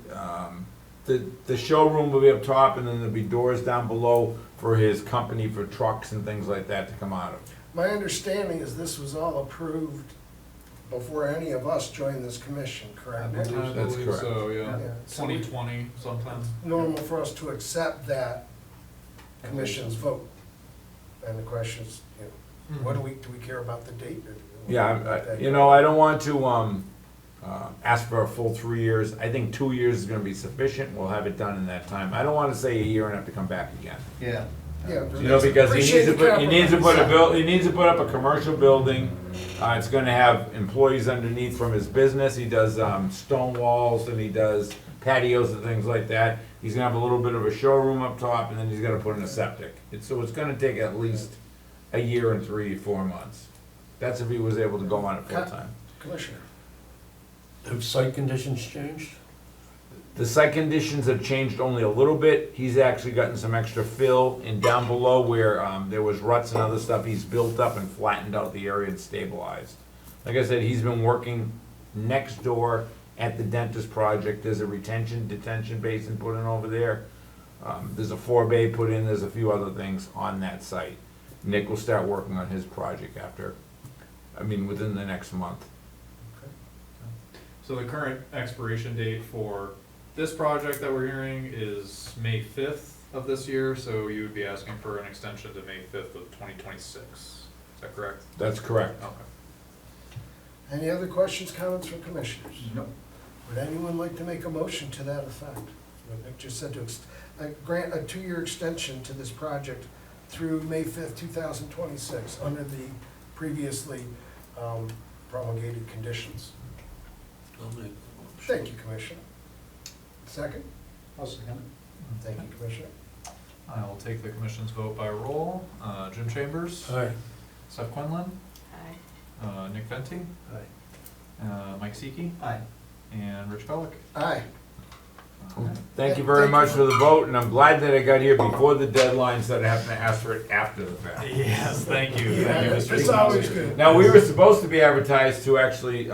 the showroom will be up top, and then there'll be doors down below for his company for trucks and things like that to come out of. My understanding is this was all approved before any of us joined this commission, correct? I That's believe correct. so, yeah. Yeah. So we- 2020 sometime. normal for us to accept that commission's vote. And the question is, you know, what do we care about the date? Or do we Yeah, want that- you know, I don't want to, ask for a full 3 years. I think 2 years is gonna be sufficient, we'll have it done in that time. I don't wanna say a year and have to come back again. Yeah. Yeah. You know, because Appreciate the he needs to put compromise. he needs to put up a commercial building. It's gonna have employees underneath from his business. He does, stone walls and he does patios and things like that. He's gonna have a little bit of a showroom up top and then he's gonna put in a septic. So it's gonna take at least a year and 3-4 months. That's if he was able to go on it full time. Commissioner. Have site conditions changed? The site conditions have changed only a little bit. He's actually gotten some extra fill, and down below where there was ruts and other stuff, he's built up and flattened out the area and stabilized. Like I said, he's been working next door at the dentist project. There's a detention basin put in over there. There's a 4-bay put in, there's a few other things on that site. Nick will start working on his project within the next month. So the current expiration date for this project that we're hearing is May 5th of this year, so you would be asking for an extension to May 5th of 2026. Is that correct? That's correct. Okay. Any other questions, comments from commissioners? Nope. Would anyone like to make a motion to that effect? What Nick just said, to grant a 2-year extension to this project through May 5th, 2026, under the previously promulgated conditions. I'll make the motion. Thank you, Commissioner. Second? I'll second it. Thank you, Commissioner. I will take the commission's vote by roll. Jim Chambers. Aye. Seth Quinlan. Aye. Nick Venti. Aye. Mike Seeke. Aye. And Rich Pellick. Aye. Thank you very much for the vote, and I'm glad that I got here before the deadline, instead of having to ask for it after the fact. Yes, thank you. Yeah, Thank you, Mr. it's always Sadowski. good. Now, we were supposed to be advertised to actually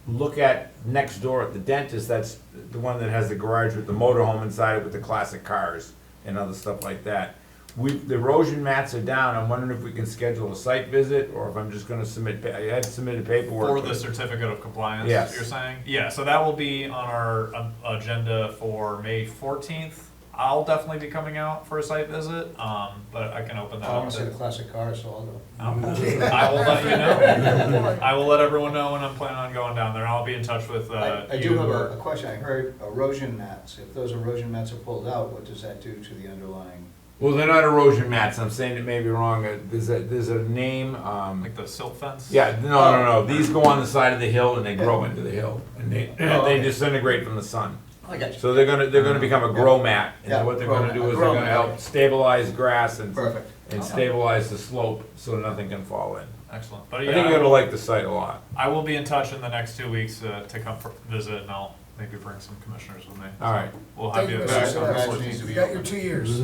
look at next door at the dentist. That's the one that has the garage with the motorhome inside it with the classic cars and other stuff like that. The erosion mats are down. I'm wondering if we can schedule a site visit, or if I'm just gonna submit, I had submitted paperwork. For the certificate of compliance, Yes. you're saying? Yeah, so that will be on our agenda for May 14th. I'll definitely be coming out for a site visit, but I can open that I up. want to see the classic cars, so I'll go. I will let you know. I will let everyone know when I'm planning on going down there. I'll be in touch with I do you have or- a question. I heard erosion mats. If those erosion mats are pulled out, what does that do to the underlying? Well, they're not erosion mats. I'm saying it may be wrong. There's a name, like the silt fence? yeah, no. These go on the side of the hill and they grow into the hill. And they okay. disintegrate from the sun. I got you. So they're gonna become a grow mat, Yeah, and what they're grow gonna mat, do a is they're grow gonna mat, help okay. stabilize grass and Perfect. stabilize the slope so nothing can fall in. Excellent. But I yeah, think you're gonna like the site a lot. I will be in touch in the next 2 weeks to come visit, and I'll maybe bring some commissioners with me. All right. We'll have Thank you you, back Mr. on the Sadowski. 14th. You got your 2 years.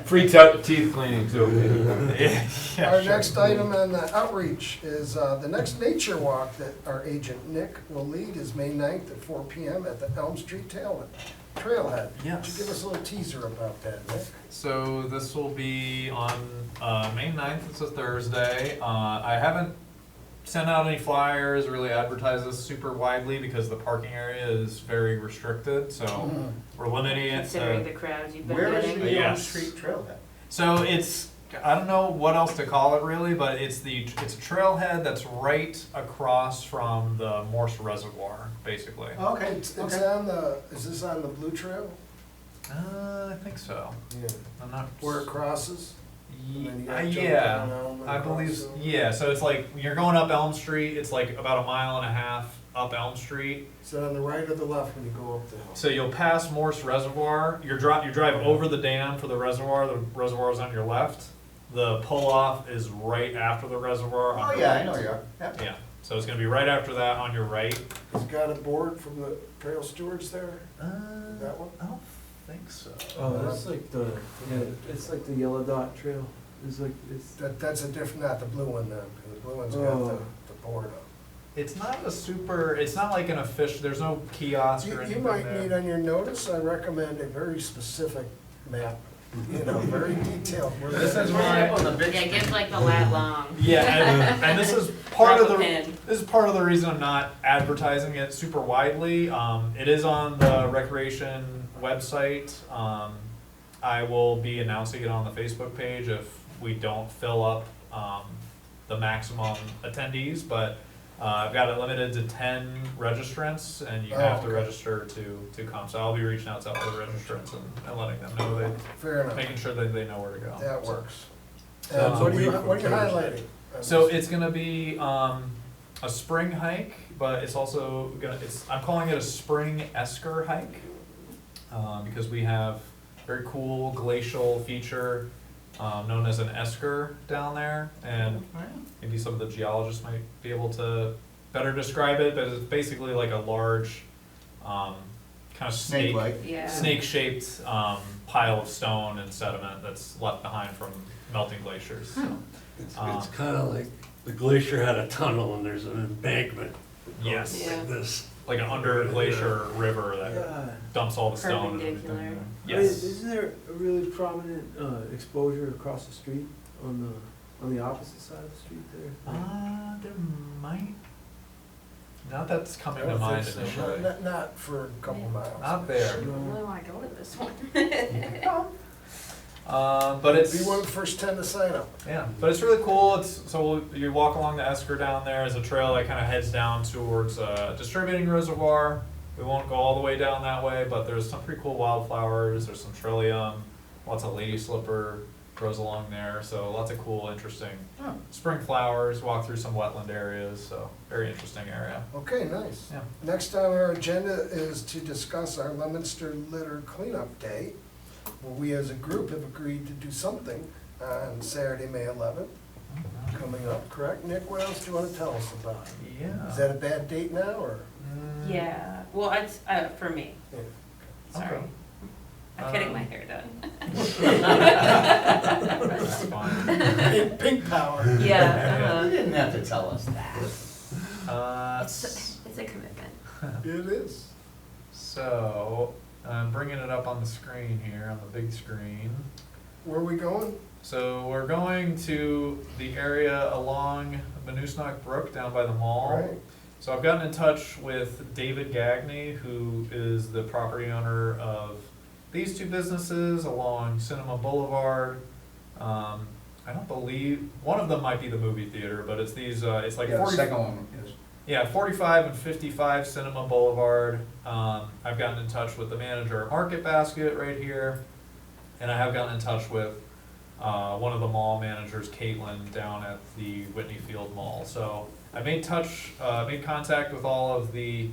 Free teeth cleaning too. Yeah, Our sure. next item on the outreach is the next nature walk that our agent Nick will lead is May 9th at 4 PM at the Elm Street Trailhead. Yes. Could you give us a little teaser about that, Nick? So this will be on May 9th, it's a Thursday. I haven't sent out any flyers, really advertised this super widely because the parking area is very restricted, so we're limiting it Considering to. the crowds you've been Where is getting. the Elm Yes. Street Trailhead? So it's, I don't know what else to call it really, but it's a trailhead that's right across from the Morse Reservoir, basically. Okay, It's okay. on is this on the Blue Trail? I think so. Yeah. I'm not. Where it crosses? And then you gotta jump Yeah, down Elm and I believe, across Elm. yeah, so it's like, when you're going up Elm Street, it's like about 1.5 miles up Elm Street. Is it on the right or the left when you go up the hill? So you'll pass Morse Reservoir, you drive over the dam for the reservoir's on your left. The pull-off is right after the reservoir on Oh, your yeah, I right. know you are, yep. Yeah, so it's gonna be right after that on your right. It's got a board from the trail stewards there? That one? I don't think so. Oh, that's like it's like the yellow dot trail. It's like, it's, That's a different, not the blue one then, 'cause the blue one's got Oh. the board on. It's not it's not like an official, there's no kiosk or You anything might there. need on your notice, I recommend a very specific map, very detailed. where This that is my- Yeah, give like the lat long. Yeah, and this is part of Drop a the, pin. this is part of the reason I'm not advertising it super widely. It is on the recreation website. I will be announcing it on the Facebook page if we don't fill up, the maximum attendees, but, I've got it limited to 10 registrants, and you have to okay. register to come. So I'll be reaching out to all the registrants and letting them know Fair enough, making sure that they know where to go. that works. So- And what are you Week from highlighting? So it's gonna be a spring hike, but it's also I'm calling it a spring esker hike, because we have very cool glacial feature known as an esker down there, and maybe some of the geologists might be able to better describe it, but it's basically like a large kind of Snake-like. Yeah. snake-shaped pile of stone and sediment that's left behind from melting glaciers. So. It's kind of like the glacier had a tunnel and there's an embankment. Yes. Yeah. Like this. Like an under glacier river that yeah. dumps all the stone. Perpendicular. I mean, Yes. isn't there a really prominent exposure across the street on the opposite side of the street there? There might. Not that's I coming don't to mind think so. initially. Not for a couple miles. Not there. I really wanna go to this one. But it's Be one of the first 10 to sign up. yeah, but it's really cool. You walk along the esker down there as a trail that kind of heads down towards a distributing reservoir. We won't go all the way down that way, but there's some pretty cool wildflowers. There's some trillium, lots of lady slipper grows along there. So lots of cool, interesting spring flowers. Walk through some wetland areas. So very interesting area. Okay, nice. Yeah. Next on our agenda is to discuss our Leominster Litter Cleanup Day, where we as a group have agreed to do something on Saturday, May 11th, coming up, correct? Nick, what else do you want to tell us about? Yeah. Is that a bad date now, or? Yeah, well, it's, for me, Yeah. sorry. Okay. I'm getting my hair done. That's fine. Pink power. Yeah, You didn't have to tell us that. it's a commitment. It is. So, I'm bringing it up on the screen here, on the big screen. Where are we going? So we're going to the area along Manusnock Brook down by the mall. Right. So I've gotten in touch with David Gagney, who is the property owner of these two businesses along Cinema Boulevard. I don't believe, one of them might be the movie theater, but it's these, it's like Yeah, the 40. second one is. Yeah, 45 and 55 Cinema Boulevard. I've gotten in touch with the manager at Market Basket right here, and I have gotten in touch with one of the mall managers, Caitlin, down at the Whitney Field Mall. So I made contact with all of the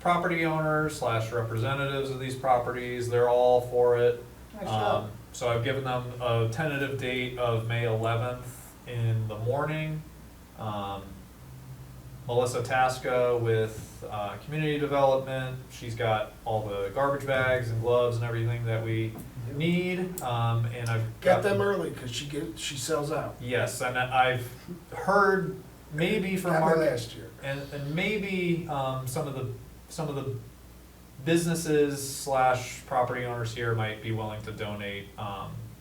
property owners / representatives of these properties. They're all for it. Nice job. So I've given them a tentative date of May 11th in the morning. Melissa Tasca with Community Development, she's got all the garbage bags and gloves and everything that we need, and I've Get got them early, because she sells out. Yes, and I've heard maybe from Got me Market, last year. and maybe some of the businesses / property owners here might be willing to donate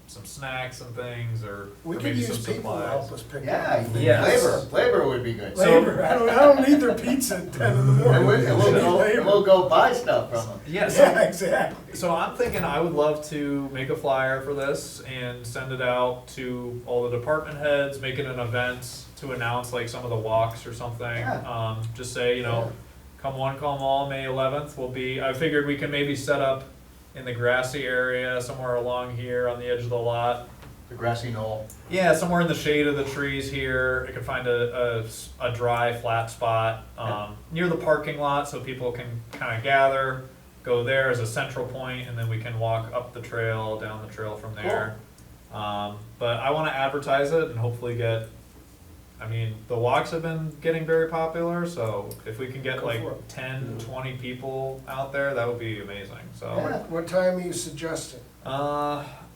some snacks and things, or We or could maybe use some people to supplies. help us pick Yeah, up. Yes. labor would be good. So- Labor, I don't need their pizza at 10 in the morning. And we'll go, Labor. we'll go buy stuff from them. Yeah, so, Yeah, exactly. so I'm thinking I would love to make a flyer for this and send it out to all the department heads, make it an event to announce like some of the walks or something. Yeah. Just say, come one, come all, May 11th will be, I figured we can maybe set up in the grassy area, somewhere along here on the edge of the lot. The grassy knoll. Yeah, somewhere in the shade of the trees here, I could find a dry, flat spot, near the parking lot, so people can kind of gather, go there as a central point, and then we can walk up the trail, down the trail from there. But I wanna advertise it and hopefully get, I mean, the walks have been getting very popular, so if we can get Go like for it. 10, 20 people out there, that would be amazing, so. Yeah. What time are you suggesting?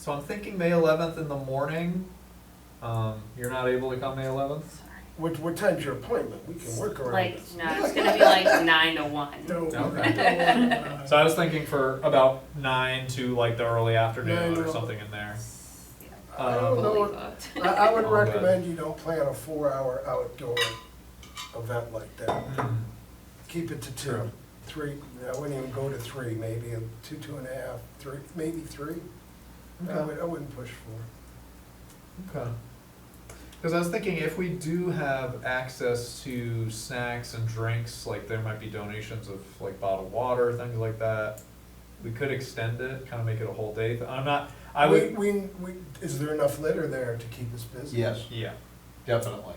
So I'm thinking May 11th in the morning. You're not able to come May 11th? What time's your appointment? We can work around Like, this. no, it's gonna be like 9 to 1. Don't- Okay. So I was thinking for about 9 to like the early 9 afternoon to or something in there. I don't know. Fully booked. I would All good. recommend you don't plan a 4-hour outdoor event like that. Mm. Keep it to 2, True. 3, I wouldn't even go to 3, maybe 2, 2.5, 3, maybe 3. I wouldn't push 4. Okay. Because I was thinking if we do have access to snacks and drinks, like there might be donations of like bottled water, things like that, we could extend it, kind of make it a whole day. I would, Is there enough litter there to keep us busy? Yes, yeah. definitely.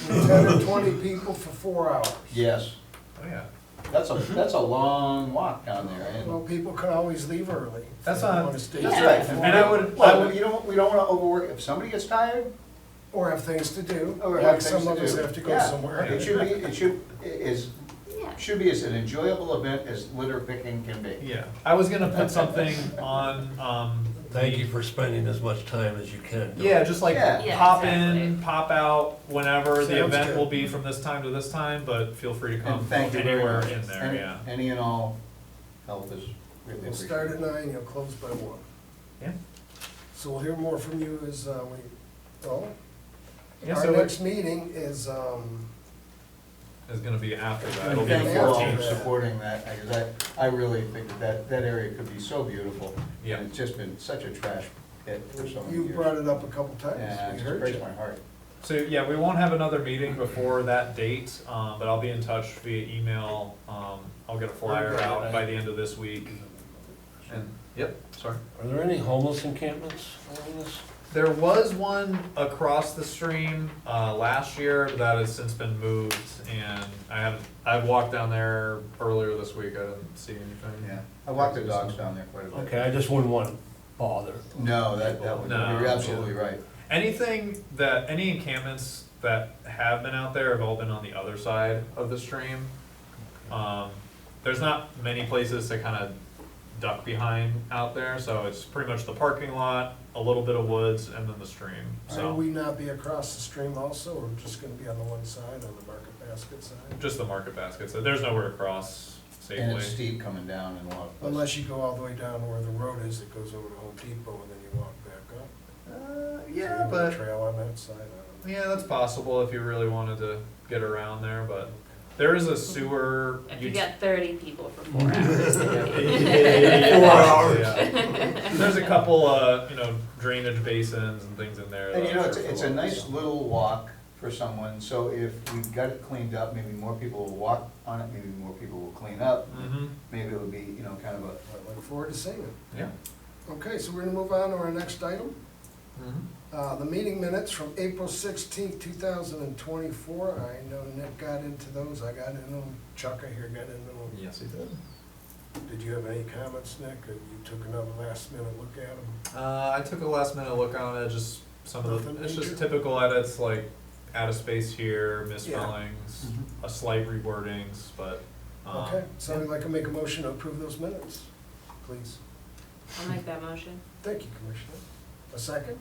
10 or 20 people for 4 hours. Yes. Oh, yeah. That's a long walk down there, Well, and. people can always leave early. if That's they not- wanna stay That's till right. 4 And I hours. would- Well, we don't wanna overwork, if somebody gets tired, Or have things to do, or like have some things of to us do. have to go Yeah. somewhere. It Yeah. should be as an enjoyable event as litter picking can be. Yeah. I was gonna put something on, Thank you for spending as much time as you can. yeah, just like Yeah. Yeah, pop exactly. in, pop out, whenever the Sounds event good. will be from this time to this time, but feel free to come And thank you very anywhere much. in there, Any- yeah. Any and all help is really We'll appreciated. start at 9, you'll close by 1. Yeah. So we'll hear more from you as Yeah, our so next meeting is, it's gonna be after that, it'll And be the thank you all 14th. for supporting that, because I really think that area could be so beautiful. Yeah. And it's just been such a trash pit for so many you years. brought it up a couple times, Yeah, it we just heard breaks you. my heart. So, yeah, we won't have another meeting before that date, but I'll be in touch via email. I'll get a flyer out by the end of this week. And, yep, sorry. Are there any homeless encampments along this? There was one across the stream, last year, but that has since been moved, and I walked down there earlier this week, I didn't see anything. Yeah, I walk the dogs down there quite a bit. Okay, I just wouldn't want to bother. No, that would, No. you're absolutely right. Any encampments that have been out there have all been on the other side of the stream. There's not many places to kind of duck behind out there, so it's pretty much the parking lot, a little bit of woods, and then the stream, Will so. we not be across the stream also, or just gonna be on the one side, on the Market Basket side? Just the market basket, so there's nowhere to cross And it's safely. steep coming down in a lot of places. Unless you go all the way down where the road is, it goes over to Home Depot, and then you walk back up. So you Yeah, have a but, trail on that side, I don't know. yeah, that's possible if you really wanted to get around there, but there is a sewer. If you got 30 people for 4 hours. 4 hours. There's a couple, drainage basins and things in there. And that you know, I'm it's sure a will- nice little walk for someone, so if we got it cleaned up, maybe more people will walk on it, maybe more people will clean up. Mhm. Maybe it'll be, kind of a, I look forward to seeing it. Yeah. Okay, so we're gonna move on to our next item. Mhm. The meeting minutes from April 16th, 2024. I know Nick got into those, I got into them, Chuck, I hear got into them. Yes, he did. Did you have any comments, Nick, or you took another last minute look at them? I took a last minute look on it, just some of Nothing it's just major? typical edits, like add a space here, Yeah. misspellings, Mhm. a slight rewordings, but, Okay, somebody like to make a motion to approve those minutes, please. I'll make that motion. Thank you, Commissioner. A second?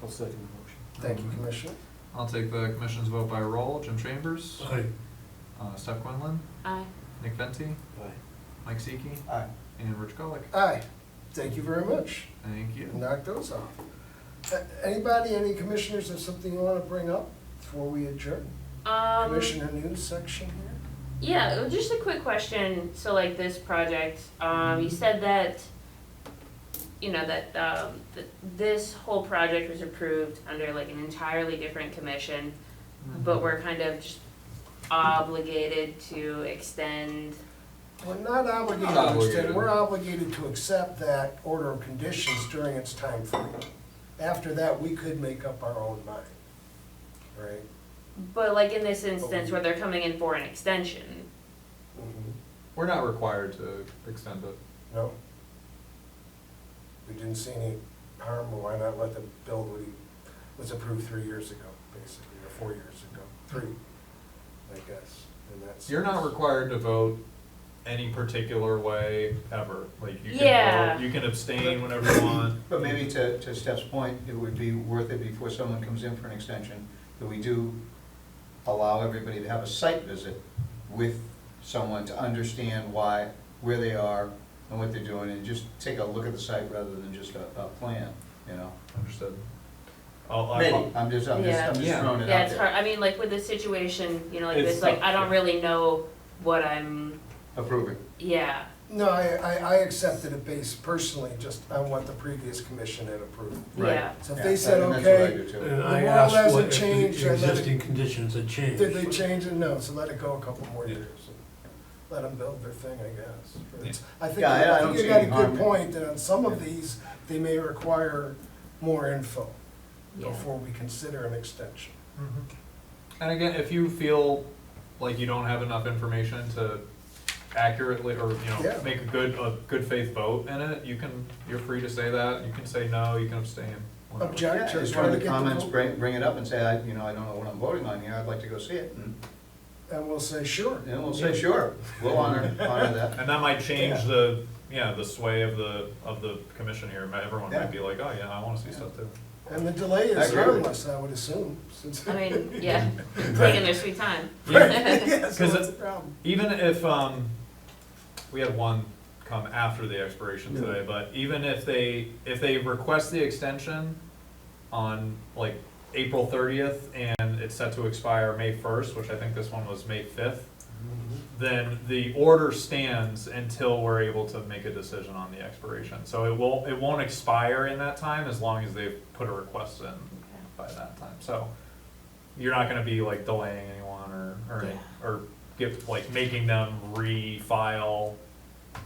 I'll second the motion. Thank you, Commissioner. I'll take the commission's vote by roll. Jim Chambers, Aye. Steph Quinlan, Aye. Nick Venti, Aye. Mike Seeke, aye. and Rich Golick. Aye, thank you very much. Thank you. Knock those off. Anybody, any commissioners have something you want to bring up before we adjourn? Commissioner news section here? Yeah, just a quick question. So like this project, you said that, this whole project was approved under like an entirely different commission, but we're kind of just obligated to extend We're not obligated to obligated. extend, we're obligated to accept that order of conditions during its time frame. After that, we could make up our own mind, right? But like in this instance where they're coming in for an extension, We're not required to extend it. No? We didn't see any harm, well, why not let them build what he was approved 3 years ago, basically, or 4 years ago, 3, I guess, and that's. You're not required to vote any particular way ever. Like you can Yeah. vote, you can abstain whenever you want. But maybe to Steph's point, it would be worth it before someone comes in for an extension, that we do allow everybody to have a site visit with someone to understand why, where they are and what they're doing, and just take a look at the site rather than just a plan, you know? Understood. Maybe, I'm just Yeah. throwing it yeah, out it's there. hard, I mean, like with this situation, you know, like It's this, like, tough, I don't yeah. really know what I'm, Approving. yeah. No, I accepted it based personally just on what the previous commission had approved. Right. Yeah. So if Yeah, they said, and that's what I okay, do too. And The I world asked hasn't what if changed, the and let it- existing conditions had changed. did they change it? No, so let it go a couple more years. and Let them build their thing, I guess. It's- I think, Yeah, I I don't think you see got a any harm good in- point, that on some of these, they may require more info Yeah. before we consider an extension. And again, if you feel like you don't have enough information to accurately, or, you know, Yeah. make a good faith vote in it, you're free to say that. You can say no, you can abstain. whatever. Object. Yeah, Sure, just try one of to the get the comments, vote. bring it up and say, I don't know what I'm voting on here, I'd like to go see it, And we'll say, sure. and we'll say, sure, we'll honor that. And that might change Yeah. the sway of the commission here. Everyone Yeah. might be like, oh yeah, I wanna see stuff too. And the delay I is agree with you. harmless, I would assume, since. I mean, yeah, taking their sweet time. Yeah, so 'Cause what's it- the problem? Even if, we had one come after the expiration today, but even if they request the extension on like April 30th and it's set to expire May 1st, which I think this one was May 5th, then the order stands until we're able to make a decision on the expiration. So it won't expire in that time as long as they've put a request in by that time. So you're not gonna be like delaying anyone or making them refile,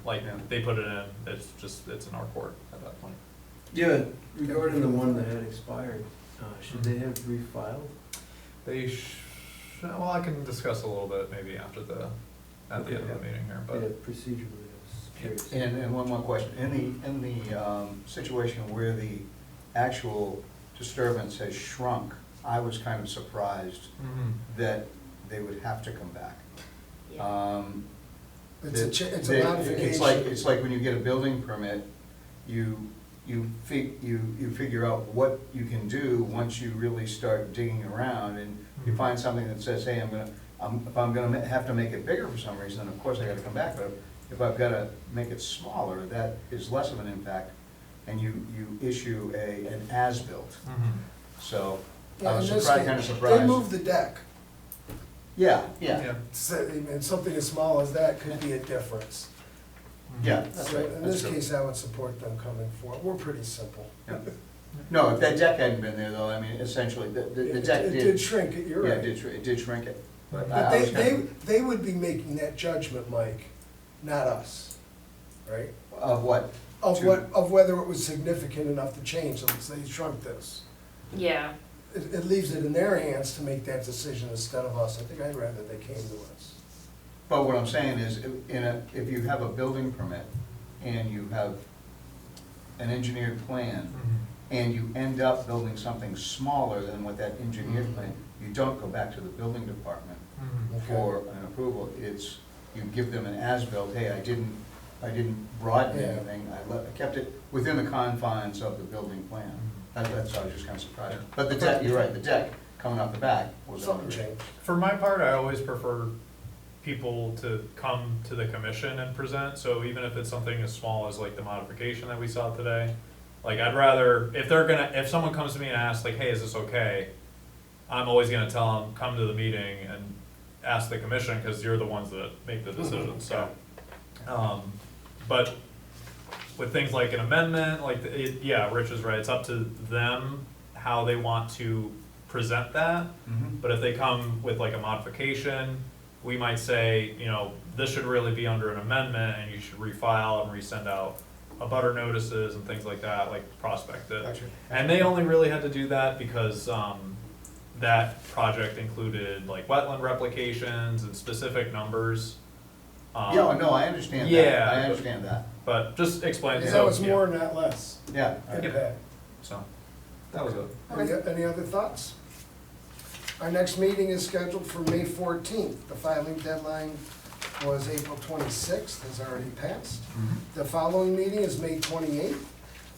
like they put it in, it's in our court at that point. Yeah, regarding the one that had expired, should they have refiled? Well, I can discuss a little bit maybe at the end of the meeting here, Yeah, but. procedurally, I was curious. And one more question, in the situation where the actual disturbance has shrunk, I was kind of surprised Mhm. that they would have to come back. Yeah. It's a It's modification. it's like when you get a building permit, you figure out what you can do once you really start digging around, and you find something that says, hey, if I'm gonna have to make it bigger for some reason, then of course I gotta come back, but if I've gotta make it smaller, that is less of an impact, and you issue an as-built. Mhm. So, Yeah, I was in this surprised, case, kinda surprised. They moved the deck. Yeah, So, and something as small as that could be a difference. yeah, that's So right. in that's this true. case, I would support them coming forward. We're pretty simple. Yeah. No, if that deck hadn't been there, though, I mean, essentially, the It deck it did. did shrink it, you're Yeah, right. it did shrink it. But But I was kind they would be making that judgment, Mike, not us, right? of what? Of whether it was significant enough to change, so they shrunk this. Yeah, It leaves it in their hands to make that decision instead of us. I think I'd rather they came to us. But what I'm saying is, if you have a building permit and you have an engineered plan, and you end up building something smaller than what that engineered plan, you don't go back to the building department Mhm. for an approval. It's, you give them an as-built, hey, I didn't broaden Yeah. anything, I kept it within the confines of the building plan. That's, I was just kinda surprised. Yeah. But the deck, you're right, the deck coming off the back was. Something changed. For my part, I always prefer people to come to the commission and present, so even if it's something as small as like the modification that we saw today, like I'd rather, if someone comes to me and asks like, hey, is this okay? I'm always gonna tell them, come to the meeting and ask the commission, cause you're the ones that make the decision, so. But with things like an amendment, like, yeah, Rich is right, it's up to them how they want to present that. Mhm. But if they come with like a modification, we might say, you know, this should really be under an amendment and you should refile and resend out abutter notices and things like that, like prospect it. Gotcha. And they only really had to do that because, that project included like wetland replications and specific numbers. Yeah, no, I understand that. Yeah, I understand that. But just explain. That so, was yeah. more, not less. Yeah. Okay. So, that was it. Any other thoughts? Our next meeting is scheduled for May 14th. The filing deadline was April 26th, has already passed. The following meeting is May 28th.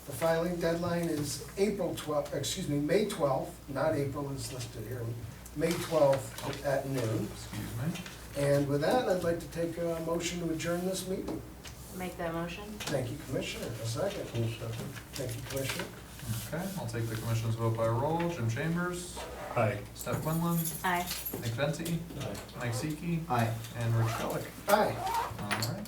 The filing deadline is May 12th, not April is listed here, May 12th at noon. Excuse me. And with that, I'd like to take a motion to adjourn this meeting. Make that motion? Thank you, Commissioner. A second. Thank you, Commissioner. Okay, I'll take the commission's vote by roll. Jim Chambers, Aye. Steph Quinlan, Aye. Nick Venti, Mike Seeke, Aye. and Rich Pellick. Aye. All right.